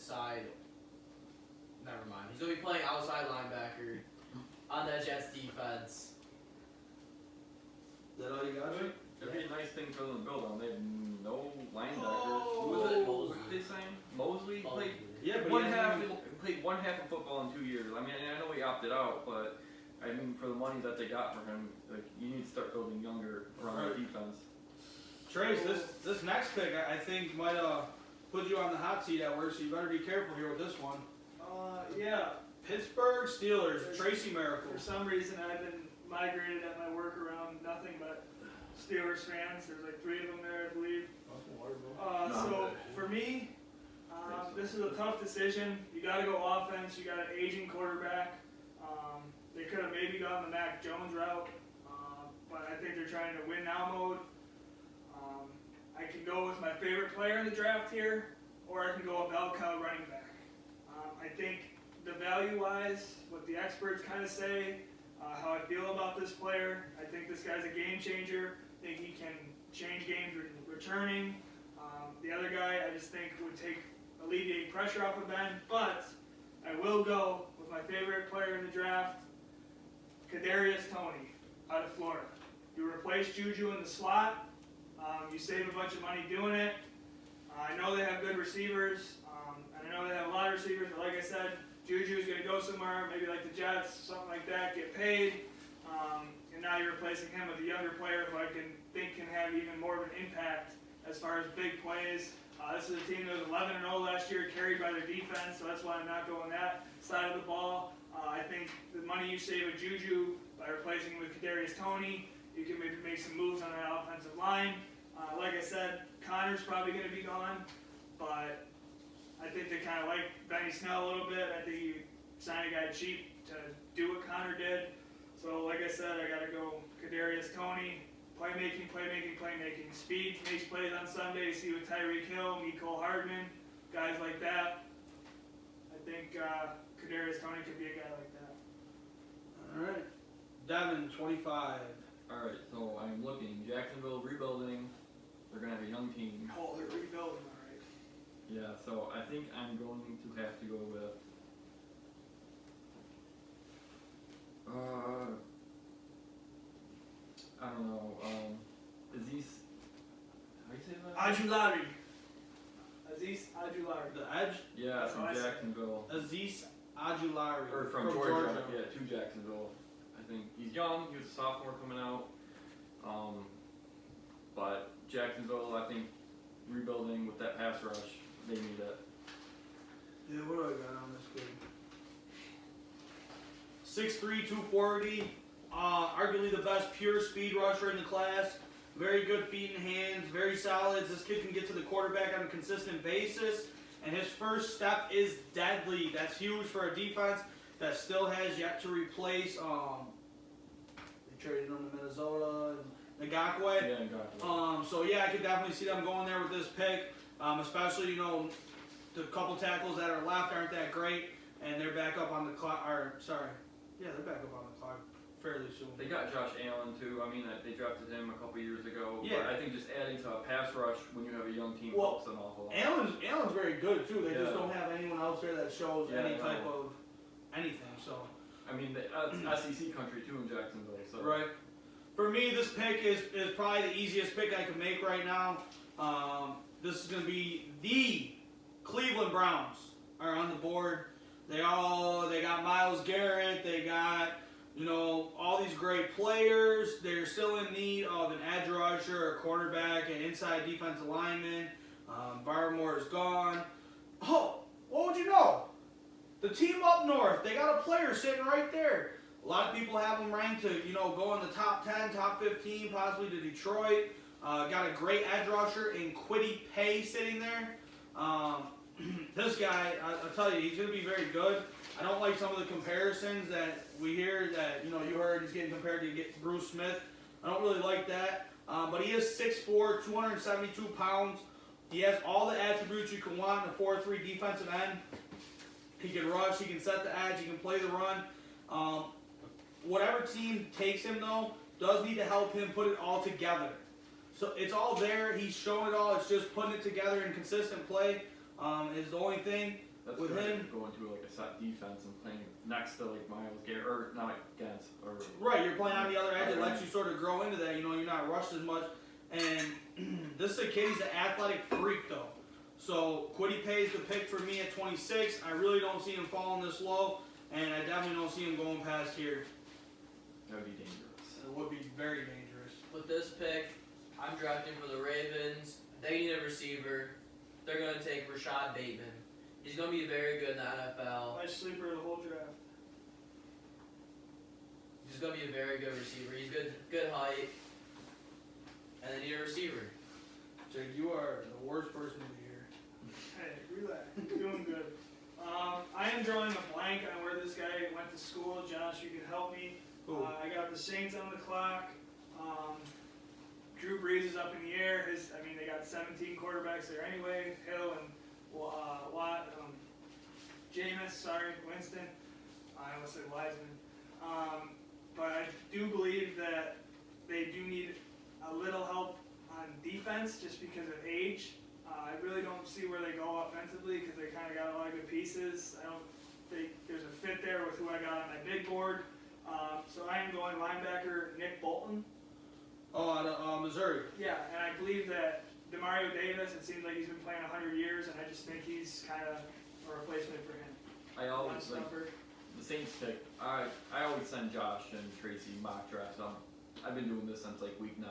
side. Never mind. He's going to be playing outside linebacker on that Jets defense. Is that all you got, Jake? It'd be a nice thing for them to build on. They have no linebackers. Oh. Who was it? What were they saying? Mosley played Yeah, but one half of football in 2 years. I mean, I know he opted out, but I mean, for the money that they got for him, like you need to start building younger around the defense. Trace, this next pick I think might put you on the hot seat at work, so you better be careful here with this one. Yeah, Pittsburgh Steelers, Tracy Miracle. For some reason, I've been migrated at my work around nothing but Steelers fans. There's like 3 of them there, I believe. So for me, this is a tough decision. You got to go offense. You got an aging quarterback. They could have maybe gone the Mac Jones route, but I think they're trying to win now mode. I can go with my favorite player in the draft here, or I can go a bell cow running back. I think the value-wise, what the experts kind of say, how I feel about this player, I think this guy's a game changer. I think he can change games returning. The other guy, I just think would alleviate pressure off of Ben, but I will go with my favorite player in the draft, Kadarius Toney, out of Florida. You replace Juju in the slot. You save a bunch of money doing it. I know they have good receivers, and I know they have a lot of receivers, but like I said, Juju's going to go somewhere, maybe like the Jets, something like that, get paid, and now you're replacing him with a younger player who I think can have even more of an impact as far as big plays. This is a team that was 11-0 last year, carried by their defense, so that's why I'm not going that side of the ball. I think the money you save with Juju by replacing him with Kadarius Toney, you can maybe make some moves on that offensive line. Like I said, Connor's probably going to be gone, but I think they kind of like Benny Snell a little bit. I think you signed a guy cheap to do what Connor did. So like I said, I got to go Kadarius Toney. Playmaking. Speed makes plays on Sunday. See with Tyreek Hill, Mecole Hardman, guys like that. I think Kadarius Toney could be a guy like that. All right. Devin, 25. Alright, so I'm looking. Jacksonville rebuilding. They're going to have a young team. Oh, they're rebuilding, all right. Yeah, so I think I'm going to have to go with I don't know, Aziz, how do you say that? Aziz Ojulari. The Edge, Yeah, That's from what I said. Jacksonville. Aziz Ojulari. Or from Georgia. Yeah, to Jacksonville. I think he's young, he was a sophomore coming out. But Jacksonville, I think, rebuilding with that pass rush, they need it. Yeah, what do I got on this kid? 6'3", 240. Arguably the best pure speed rusher in the class. Very good feet and hands, very solid. This kid can get to the quarterback on a consistent basis. And his first step is deadly. That's huge for a defense that still has yet to replace. They traded him to Minnesota and Ngakwe. Yeah, Ngakwe. So yeah, I could definitely see them going there with this pick. Especially, the couple tackles that are left aren't that great, and they're back up on the clock. They're back up on the clock fairly soon. They got Josh Allen too. I mean, they drafted him a couple years ago. Yeah. But I think just adding to a pass rush when you have a young team Well, helps an awful lot. Allen's very good too. They just Yeah. don't have anyone else there that shows Yeah, any I type know. of anything. So I mean, the SEC country too in Jacksonville. So. right. For me, this pick is probably the easiest pick I can make right now. This is going to be the Cleveland Browns are on the board. They got Myles Garrett. They got all these great players. They're still in need of an edge rusher, a quarterback, an inside defensive lineman. Barmore is gone. Oh, what would you know? The team up north, they got a player sitting right there. A lot of people have them ranked to, go in the top 10, top 15, possibly to Detroit. Got a great edge rusher in Kwity Paye sitting there. This guy, I'll tell you, he's going to be very good. I don't like some of the comparisons that we hear that, you heard he's getting compared to Bruce Smith. I don't really like that. But he is 6'4", 272 pounds. He has all the attributes you can want in a 4-3 defensive end. He can rush, he can set the edge, he can play the run. Whatever team takes him, though, does need to help him put it all together. So it's all there. He's shown it all. It's just putting it together in consistent play is the only thing. That's with good. him. Going to a set defense and playing next to Myles Garrett, or not against, or Right, you're playing on the other edge. It lets you sort of grow into that. You're not rushed as much. And this is a kid. He's an athletic freak, though. So Kwity Paye is the pick for me at 26. I really don't see him falling this low, and I definitely don't see him going past here. that would be dangerous. It would be very dangerous. With this pick, I'm drafting for the Ravens. They need a receiver. They're going to take Rashad Bateman. He's going to be very good in the NFL. My sleeper of the whole draft. He's going to be a very good receiver. He's good height. And they need a receiver. Jake, you are the worst person to hear. Hey, relax. You're doing good. I am drawing a blank on where this guy went to school. Josh, you can help me. I got the Saints on the clock. Drew Brees is up in the air. They got 17 quarterbacks there anyway. Hill and Watt, Winston. I almost said Wiseman. But I do believe that they do need a little help on defense just because of age. I really don't see where they go offensively because they kind of got a lot of good pieces. I don't think there's a fit there with who I got on my big board. So I am going linebacker Nick Bolton. Oh, out of Missouri. Yeah, and I believe that Demario Davis, it seems like he's been playing 100 years, and I just think he's kind of a replacement for him. I always One like stuffer. the Saints pick. I always send Josh and Tracy mock drafts. I've been doing this since like week 9.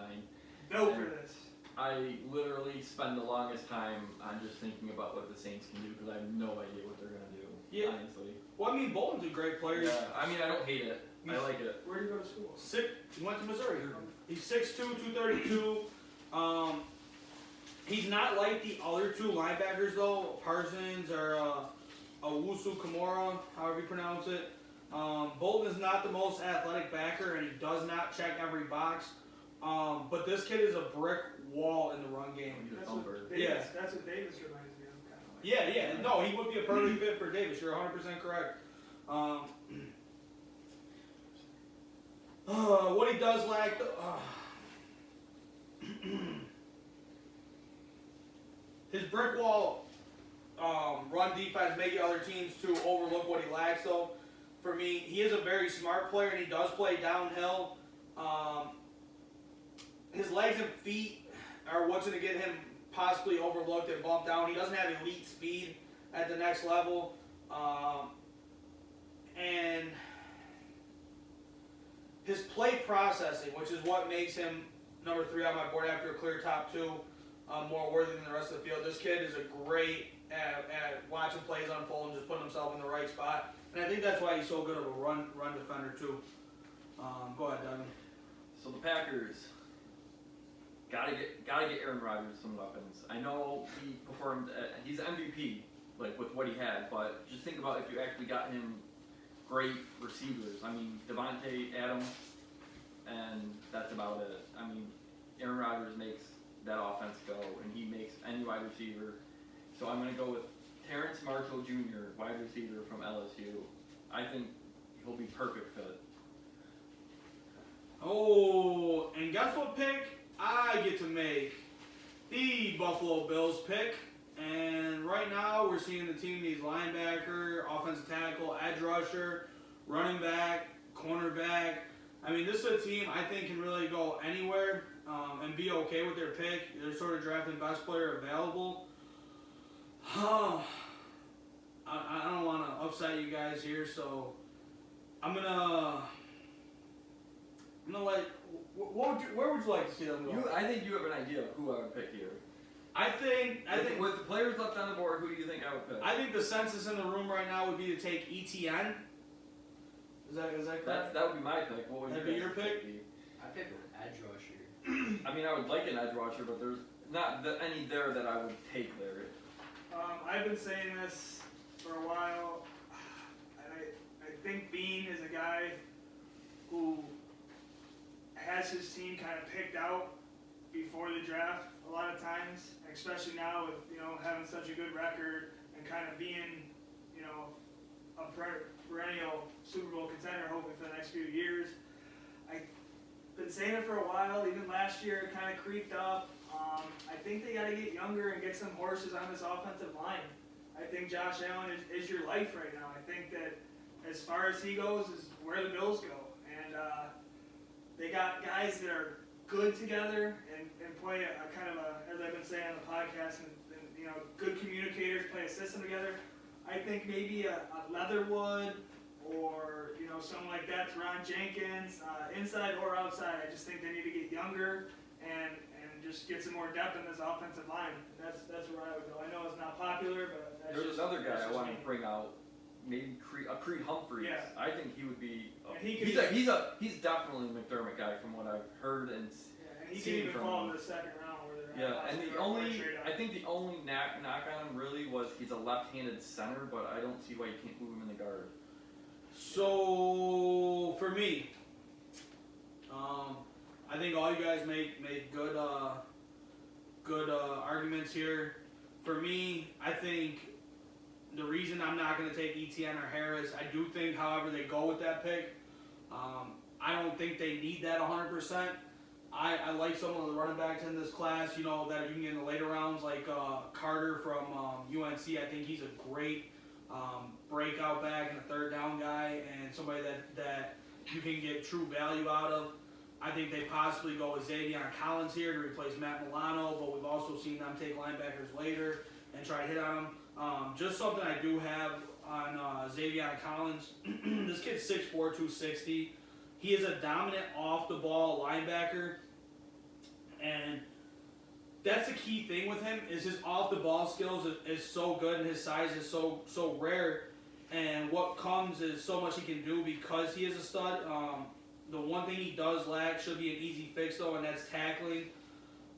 Built for this. I literally spend the longest time on just thinking about what the Saints can do because I have no idea what they're gonna do. Yeah. Honestly. Well, I mean, Bolton's a great player. Yeah. I mean, I don't hate it. I like it. Where did you go to school? He went to Missouri. He's 6'2", 232. He's not like the other two linebackers though, Parsons or Owusu Kamara, however you pronounce it. Bolton is not the most athletic backer, and he does not check every box. But this kid is a brick wall in the run game. He's a That's thumper. what Davis, that's what Davis reminds me of. Kind of like. Yeah. No, he would be a perfect fit for Davis. You're 100% correct. What he does lack, his brick wall run defense make the other teams to overlook what he lacks. Though, for me, he is a very smart player and he does play downhill. His legs and feet are what's going to get him possibly overlooked and bumped down. He doesn't have elite speed at the next level, and his play processing, which is what makes him number 3 on my board after a clear top 2, more worthy than the rest of the field. This kid is a great at watching plays unfold and just putting himself in the right spot, and I think that's why he's so good of a run defender too. Go ahead, Doug. So the Packers gotta get Aaron Rodgers some weapons. I know he performed. He's MVP, like with what he had, but just think about if you actually got him great receivers. I mean, Devontae Adams, and that's about it. I mean, Aaron Rodgers makes that offense go, and he makes any wide receiver. So I'm going to go with Terrence Marshall Jr., wide receiver from LSU. I think he'll be perfect fit. Oh, and guess what pick I get to make? The Buffalo Bills pick. And right now we're seeing the team needs linebacker, offensive tackle, edge rusher, running back, cornerback. I mean, this is a team I think can really go anywhere and be okay with their pick. They're sort of drafting best player available. I don't want to upset you guys here, so I'm gonna let. Where would you like to see them go? I think you have an idea of who I would pick here. I think with the players left on the board, who do you think I would pick? I think the census in the room right now would be to take ETN. Is that correct? That would be my pick. What would That'd be your pick? I pick an edge rusher. I mean, I would like an edge rusher, but there's not any there that I would take there. I've been saying this for a while, and I think Bean is a guy who has his team kind of picked out before the draft a lot of times, especially now with having such a good record and kind of being a perennial Super Bowl contender hopefully for the next few years. I've been saying it for a while. Even last year it kind of creeped up. I think they got to get younger and get some horses on this offensive line. I think Josh Allen is your life right now. I think that as far as he goes is where the Bills go. And they got guys that are good together and play a kind of as I've been saying on the podcast, and good communicators play a system together. I think maybe a Leatherwood or someone like that, Teron Jenkins, inside or outside. I just think they need to get younger and just get some more depth in this offensive line. That's where I would go. I know it's not popular, but that's There's just, another guy that's I just want me. to bring out. Maybe Creed Humphreys. Yeah. I think he would be. And he could He's definitely a McDermott guy from what I've heard and. Yeah, and he seen can even from fall him. in the second round where they're Yeah, at. and I think the only knock on him really was he's a left-handed center, but I don't see why you can't move him in the guard. So for me, I think all you guys make good arguments here. For me, I think the reason I'm not going to take Etienne or Harris, I do think, however, they go with that pick. I don't think they need that 100%. I like some of the running backs in this class, that you can get in the later rounds, like Carter from UNC. I think he's a great breakout back and a third down guy, and somebody that you can get true value out of. I think they possibly go with Xavier Collins here to replace Matt Milano, but we've also seen them take linebackers later and try to hit on them. Just something I do have on Xavier Collins. This kid's 6'4", 260. He is a dominant off-the-ball linebacker, and that's the key thing with him is his off-the-ball skills is so good and his size is so rare, and what comes is so much he can do because he is a stud. The one thing he does lack should be an easy fix, though, and that's tackling.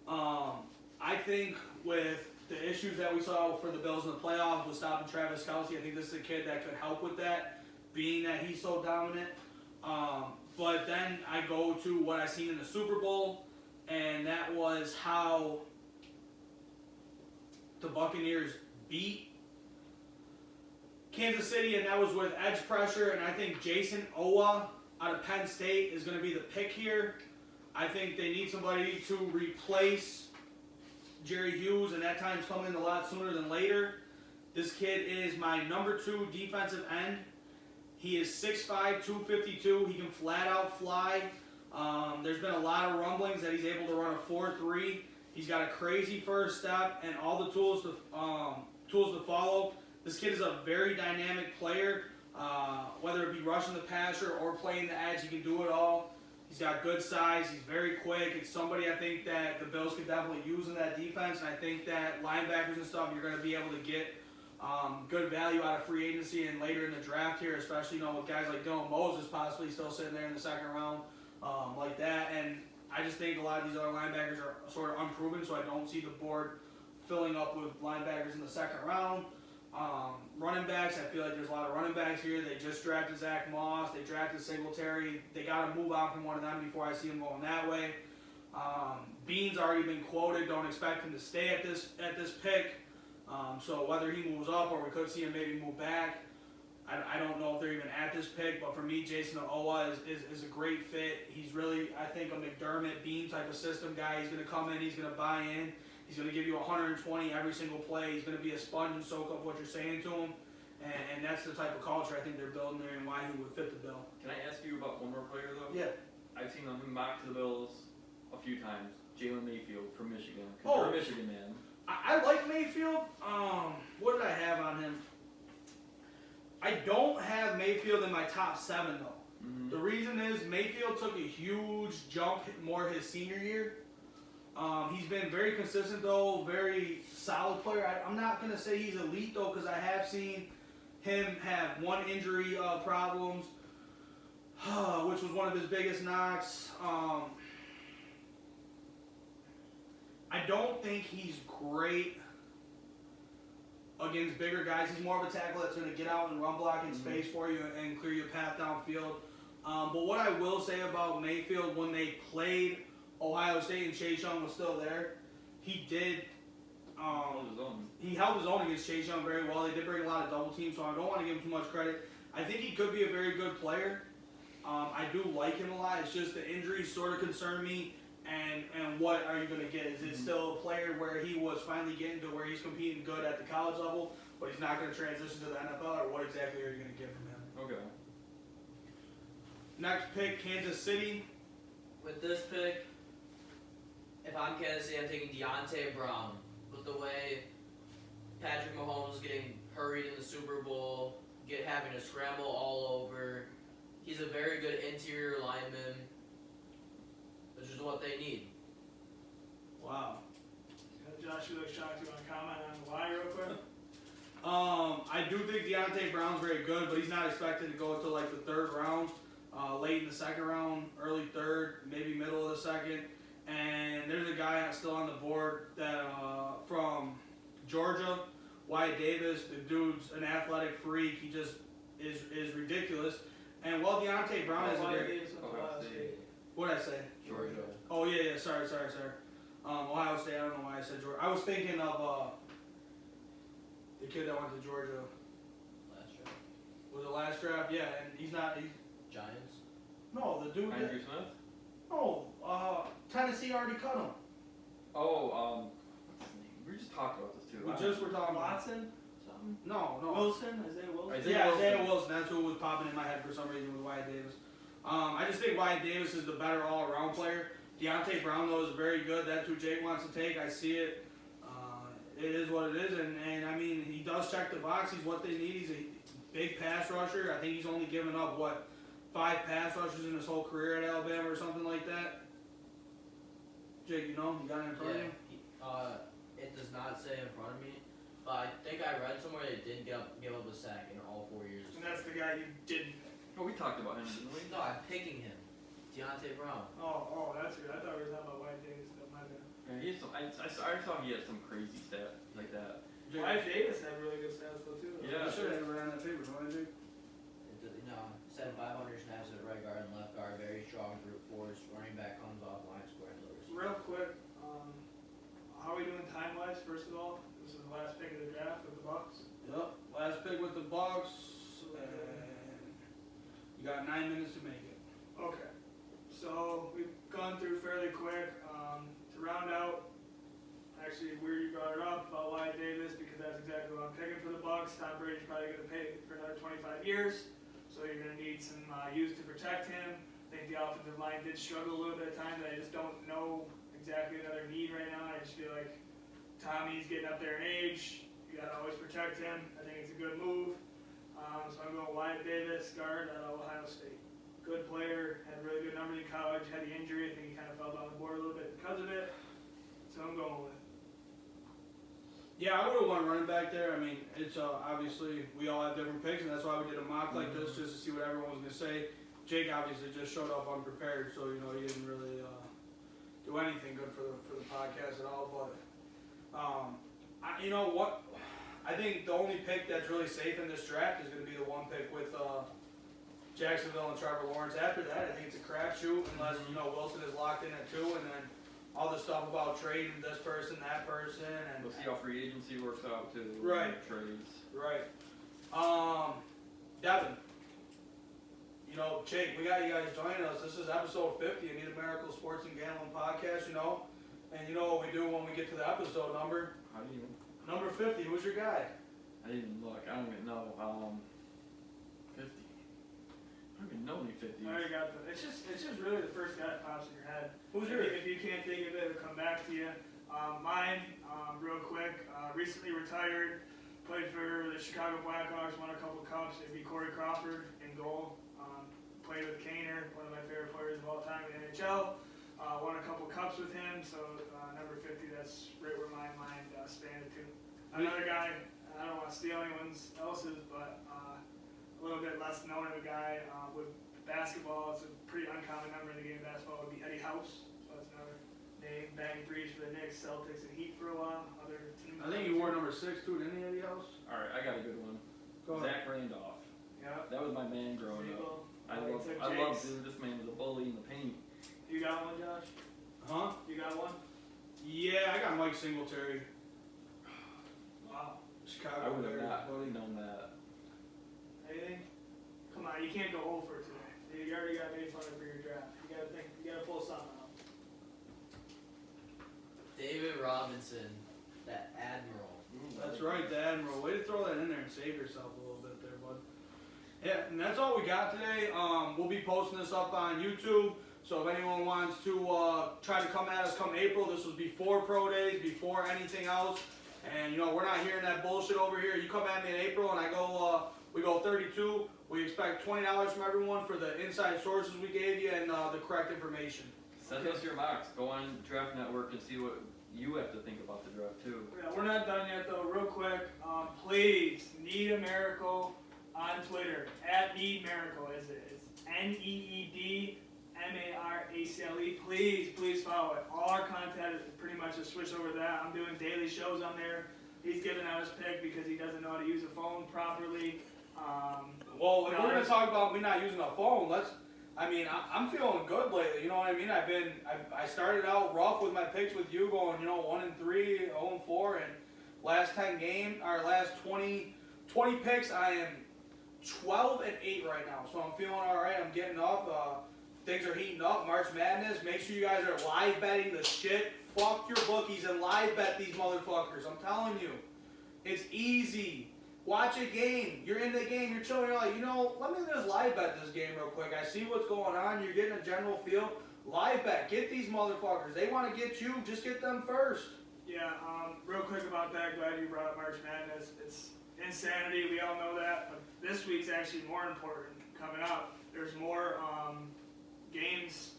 I think with the issues that we saw for the Bills in the playoffs with stopping Travis Kelce, I think this is a kid that could help with that, being that he's so dominant. But then I go to what I seen in the Super Bowl, and that was how the Buccaneers beat Kansas City, and that was with edge pressure, and I think Jason Owa out of Penn State is going to be the pick here. I think they need somebody to replace Jerry Hughes, and that time's coming a lot sooner than later. This kid is my number 2 defensive end. He is 6'5", 252. He can flat out fly. There's been a lot of rumblings that he's able to run a 4.3. He's got a crazy first step and all the tools to follow. This kid is a very dynamic player. Whether it be rushing the passer or playing the edge, he can do it all. He's got good size. He's very quick. It's somebody I think that the Bills could definitely use in that defense. And I think that linebackers and stuff, you're going to be able to get good value out of free agency and later in the draft here, especially with guys like Dylan Moses possibly still sitting there in the second round like that. And I just think a lot of these other linebackers are sort of unproven, so I don't see the board filling up with linebackers in the second round. Running backs, I feel like there's a lot of running backs here. They just drafted Zach Moss. They drafted Singletary. They got to move on from one of them before I see them going that way. Bean's already been quoted. Don't expect him to stay at this pick. So whether he moves up or we could see him maybe move back, I don't know if they're even at this pick. But for me, Jason Owa is a great fit. He's really, I think, a McDermott Bean type of system guy. He's going to come in. He's going to buy in. He's going to give you 120 every single play. He's going to be a sponge and soak up what you're saying to him. And that's the type of culture I think they're building there and why he would fit the bill. Can I ask you about one more player, though? Yeah. I've seen him mock to the Bills a few times. Jalen Mayfield from Michigan. Oh. You're a Michigan man. I like Mayfield. What did I have on him? I don't have Mayfield in my top 7, though. Mm-hmm. The reason is Mayfield took a huge jump more his senior year. He's been very consistent, though, very solid player. I'm not going to say he's elite, though, because I have seen him have one injury problems, which was one of his biggest knocks. I don't think he's great against bigger guys. He's more of a tackle that's going to get out and run block in space for you and clear your path downfield. But what I will say about Mayfield, when they played Ohio State and Chase Young was still there, he did. He held his own against Chase Young very well. They did bring a lot of double teams, so I don't want to give him too much credit. I think he could be a very good player. I do like him a lot. It's just the injuries sort of concern me. And what are you going to get? Is it still a player where he was finally getting to where he's competing good at the college level, but he's not going to transition to the NFL, or what exactly are you going to get from him? Okay. Next pick, Kansas City. With this pick, if I'm Kansas City, I'm taking Deontay Brown. With the way Patrick Mahomes is getting hurried in the Super Bowl, having to scramble all over, he's a very good interior lineman, which is what they need. Wow. Josh, you look shocked. You want to comment on why real quick? I do think Deontay Brown's very good, but he's not expected to go until like the third round, late in the second round, early third, maybe middle of the second. And there's a guy still on the board that from Georgia, Wyatt Davis. The dude's an athletic freak. He just is ridiculous. And while Deontay Brown is a Wyatt great, Davis went to Ohio State. what did I say? Georgia. Oh yeah, sorry. Ohio State. I don't know why I said Georgia. I was thinking of the kid that went to Georgia. Last draft. Was it last draft? Yeah, and he's not. Giants. No, the dude. Andrew Smith? No, Tennessee already cut him. Oh, what's his name? We just talked about this too. We just were talking about. Watson? Something? No. Wilson? Isaiah Wilson? Yeah, Isaiah Wilson. That's who was popping in my head for some reason with Wyatt Davis. I just think Wyatt Davis is the better all-around player. Deontay Brown, though, is very good. That's who Jake wants to take. I see it. It is what it is, and I mean, he does check the box. He's what they need. He's a big pass rusher. I think he's only given up, 5 pass rushes in his whole career at Alabama or something like that. Jake, you know, you got it in front of you? It does not say in front of me, but I think I read somewhere they didn't give up a sack in all 4 years. And that's the guy you didn't. Oh, we talked about him, didn't we? No, I'm picking him. Deontay Brown. Oh, that's good. I thought we were talking about Wyatt Davis. That might have Yeah, he had some, I saw he had some crazy stat like that. been. Wyatt Davis had really good stats though too. Yeah. I should have ran that paper, don't I, Jake? No, it said 500 snaps at right guard and left guard, very strong brute force. Running back comes off line, square and lowers. Real quick, how are we doing time wise? First of all, this is the last pick of the draft with the Bucks. Yep. Last pick with the Bucks, and you got 9 minutes to make it. Okay, so we've gone through fairly quick. To round out, actually, weird you brought it up about Wyatt Davis because that's exactly what I'm picking for the Bucks. Tom Brady's probably going to pay for another 25 years, so you're going to need some youth to protect him. I think the offensive line did struggle a little bit at times. I just don't know exactly another need right now. I just feel like Tommy's getting up there in age. You got to always protect him. I think it's a good move. So I'm going Wyatt Davis, guard at Ohio State. Good player, had really good numbers in college, had the injury. I think he kind of fell down the board a little bit because of it. So I'm going with. Yeah, I would have won running back there. I mean, it's obviously we all have different picks, and that's why we did a mock like this, just to see what everyone was going to say. Jake obviously just showed up unprepared, so you know he didn't really do anything good for the podcast at all. But you know what? I think the only pick that's really safe in this draft is going to be the one pick with Jacksonville and Trevor Lawrence. After that, I think it's a crapshoot unless you know Wilson is locked in at 2, and then all the stuff about trading this person, that person, and We'll see how free agency works out too. Right. Trades. right. Devin, you know, Jake, we got you guys joining us. This is episode 50 of Need a Miracle Sports and Gambling Podcast. You know, and you know what we do when we get to the episode number. How do you? Number 50. Who's your guy? I didn't even look. I don't even know. 50. I don't even know any 50s. I already got the. It's just really the first guy that pops in your head. Who's If yours? If you can't think of it, it'll come back to you. Mine, real quick. Recently retired. Played for the Chicago Blackhawks. Won a couple cups. It'd be Corey Crawford in goal. Played with Kaner, one of my favorite players of all time in the NHL. Won a couple cups with him. So number 50. That's right where my mind spanned to. Another guy. I don't want to steal anyone else's, but a little bit less known of a guy with basketball. It's a pretty uncommon number in the game of basketball. Would be Eddie House. So that's another name. Banging threes for the Knicks, Celtics, and Heat for a while. Other teams. I think you wore number 6 too, didn't you, Eddie House? All right, I got a good one. Go ahead. Zach Randolph. Yeah. That was my man growing up. I love dude. This man was a bully in the paint. You got one, Josh? Huh? You got one? Yeah, I got Mike Singletary. Wow. Chicago. I would have Bears, not buddy. known that. Anything? Come on, you can't go over today. You already got made fun of for your draft. You gotta think. You gotta pull something out. David Robinson, that admiral. That's right, the Admiral. Way to throw that in there and save yourself a little bit there, bud. Yeah, and that's all we got today. We'll be posting this up on YouTube. So if anyone wants to try to come at us come April, this was before Pro Days, before anything else. And, you know, we're not hearing that bullshit over here. You come at me in April and I go, we go 32. We expect $20 from everyone for the inside sources we gave you and the correct information. Send us your mocks. Go on Draft Network and see what you have to think about the draft too. Yeah, we're not done yet though. Real quick, please, Need a Miracle on Twitter at Need Miracle. It's NEEDMARACLE. Please follow it. All our content is pretty much a switch over to that. I'm doing daily shows on there. He's giving out his pick because he doesn't know how to use a phone properly. Well, if we're gonna talk about me not using a phone, I'm feeling good lately. You know what I mean? I started out rough with my picks with you, going 1-3, 0-4, and last 20 picks, I am 12-8 right now. So I'm feeling all right. I'm getting up. Things are heating up. March Madness. Make sure you guys are live betting the shit. Fuck your bookies and live bet these motherfuckers. I'm telling you, it's easy. Watch a game. You're in the game. You're chilling. You're like, let me just live bet this game real quick. I see what's going on. You're getting a general feel. Live bet. Get these motherfuckers. They want to get you. Just get them first. Yeah, real quick about that. Glad you brought up March Madness. It's insanity. We all know that. But this week's actually more important coming up. There's more games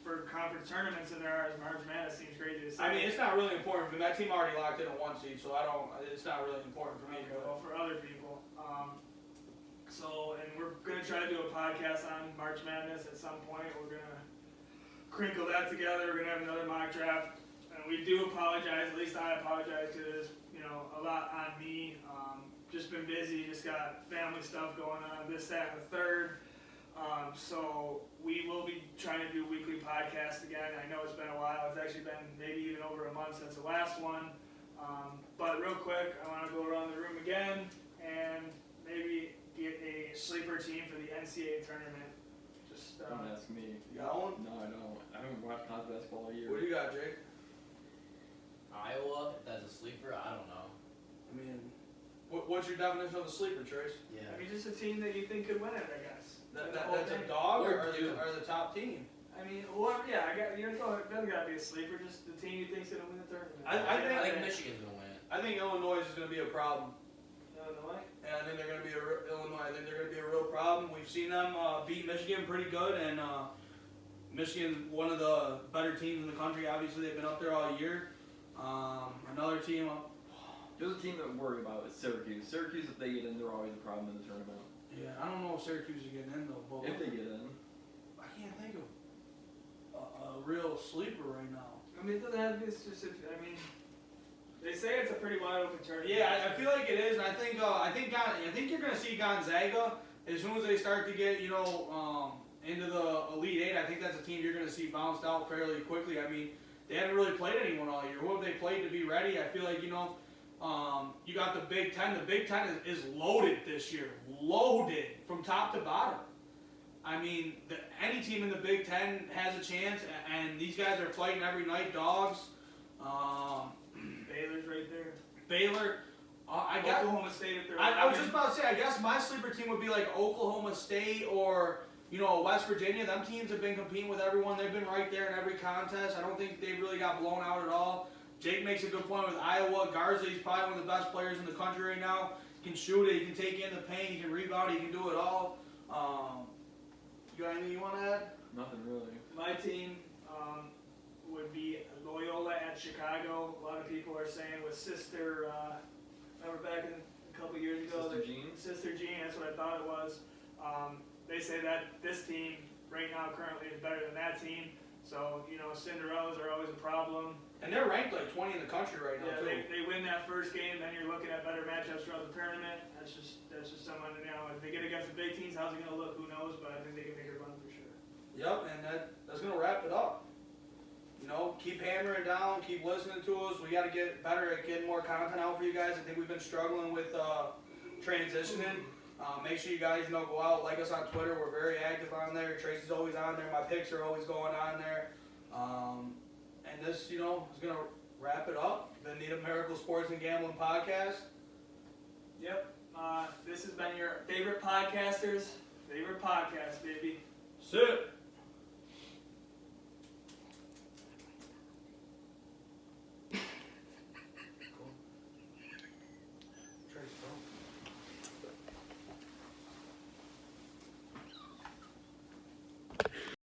for conference tournaments than there are as March Madness. Seems crazy to say. I mean, it's not really important, but my team already locked in a 1 seed, so it's not really important for me. Okay, well, for other people. And we're going to try to do a podcast on March Madness at some point. We're going to crinkle that together. We're going to have another mock draft. And we do apologize, at least I apologize, because a lot on me. Just been busy, just got family stuff going on, this, that, and the third. So we will be trying to do weekly podcasts again. I know it's been a while. It's actually been maybe even over a month since the last one. But real quick, I want to go around the room again and maybe get a sleeper team for the NCAA tournament. Just Don't ask me. You got one? No, I don't. I haven't watched college basketball all year. What do you got, Jake? Iowa, if that's a sleeper, I don't know. I mean, what's your definition of a sleeper, Trace? Yeah. I mean, just a team that you think could win it, I guess. That's a dog or the top team? I mean, yeah, it doesn't got to be a sleeper, just the team you think's going to win the tournament. I think Michigan's going to win it. I think Illinois is going to be a problem. Illinois? And I think they're going to be Illinois. I think they're going to be a real problem. We've seen them beat Michigan pretty good, and Michigan, one of the better teams in the country. Obviously, they've been up there all year. Another team. There's a team that we worry about is Syracuse. Syracuse, if they get in, they're always a problem in the tournament. Yeah, I don't know if Syracuse is getting in though. But If they get in. I can't think of a real sleeper right now. I mean, it doesn't have to be specific. I mean, they say it's a pretty wide open tournament. Yeah, I feel like it is, and I think you're going to see Gonzaga as soon as they start to get into the Elite Eight. I think that's a team you're going to see bounced out fairly quickly. I mean, they haven't really played anyone all year. Who have they played to be ready? I feel like you got the Big Ten. The Big Ten is loaded this year, loaded from top to bottom. I mean, any team in the Big Ten has a chance, and these guys are fighting every night. Dogs. Baylor's right there. Baylor. I guess Oklahoma State if they're. I was just about to say. I guess my sleeper team would be like Oklahoma State or West Virginia. Them teams have been competing with everyone. They've been right there in every contest. I don't think they really got blown out at all. Jake makes a good point with Iowa. Garza, he's probably one of the best players in the country right now. He can shoot it. He can take it in the paint. He can rebound. He can do it all. You got anything you want to add? Nothing really. My team would be Loyola at Chicago. A lot of people are saying with Sister, remember back a couple years ago? Sister Jean? Sister Jean, that's what I thought it was. They say that this team right now currently is better than that team. So, Cinderellas are always a problem. And they're ranked like 20 in the country right now, Yeah, too. they win that first game, then you're looking at better matchups throughout the tournament. That's just someone, if they get against the big teams, how's it going to look? Who knows? But I think they can make a run for sure. Yep, and that's going to wrap it up. Keep hammering down, keep listening to us. We got to get better at getting more content out for you guys. I think we've been struggling with transitioning. Make sure you guys, go out, like us on Twitter. We're very active on there. Tracy's always on there. My picks are always going on there. And this, is going to wrap it up. The Need a Miracle Sports and Gambling Podcast. Yep. This has been your favorite podcasters' favorite podcast, baby. Sit.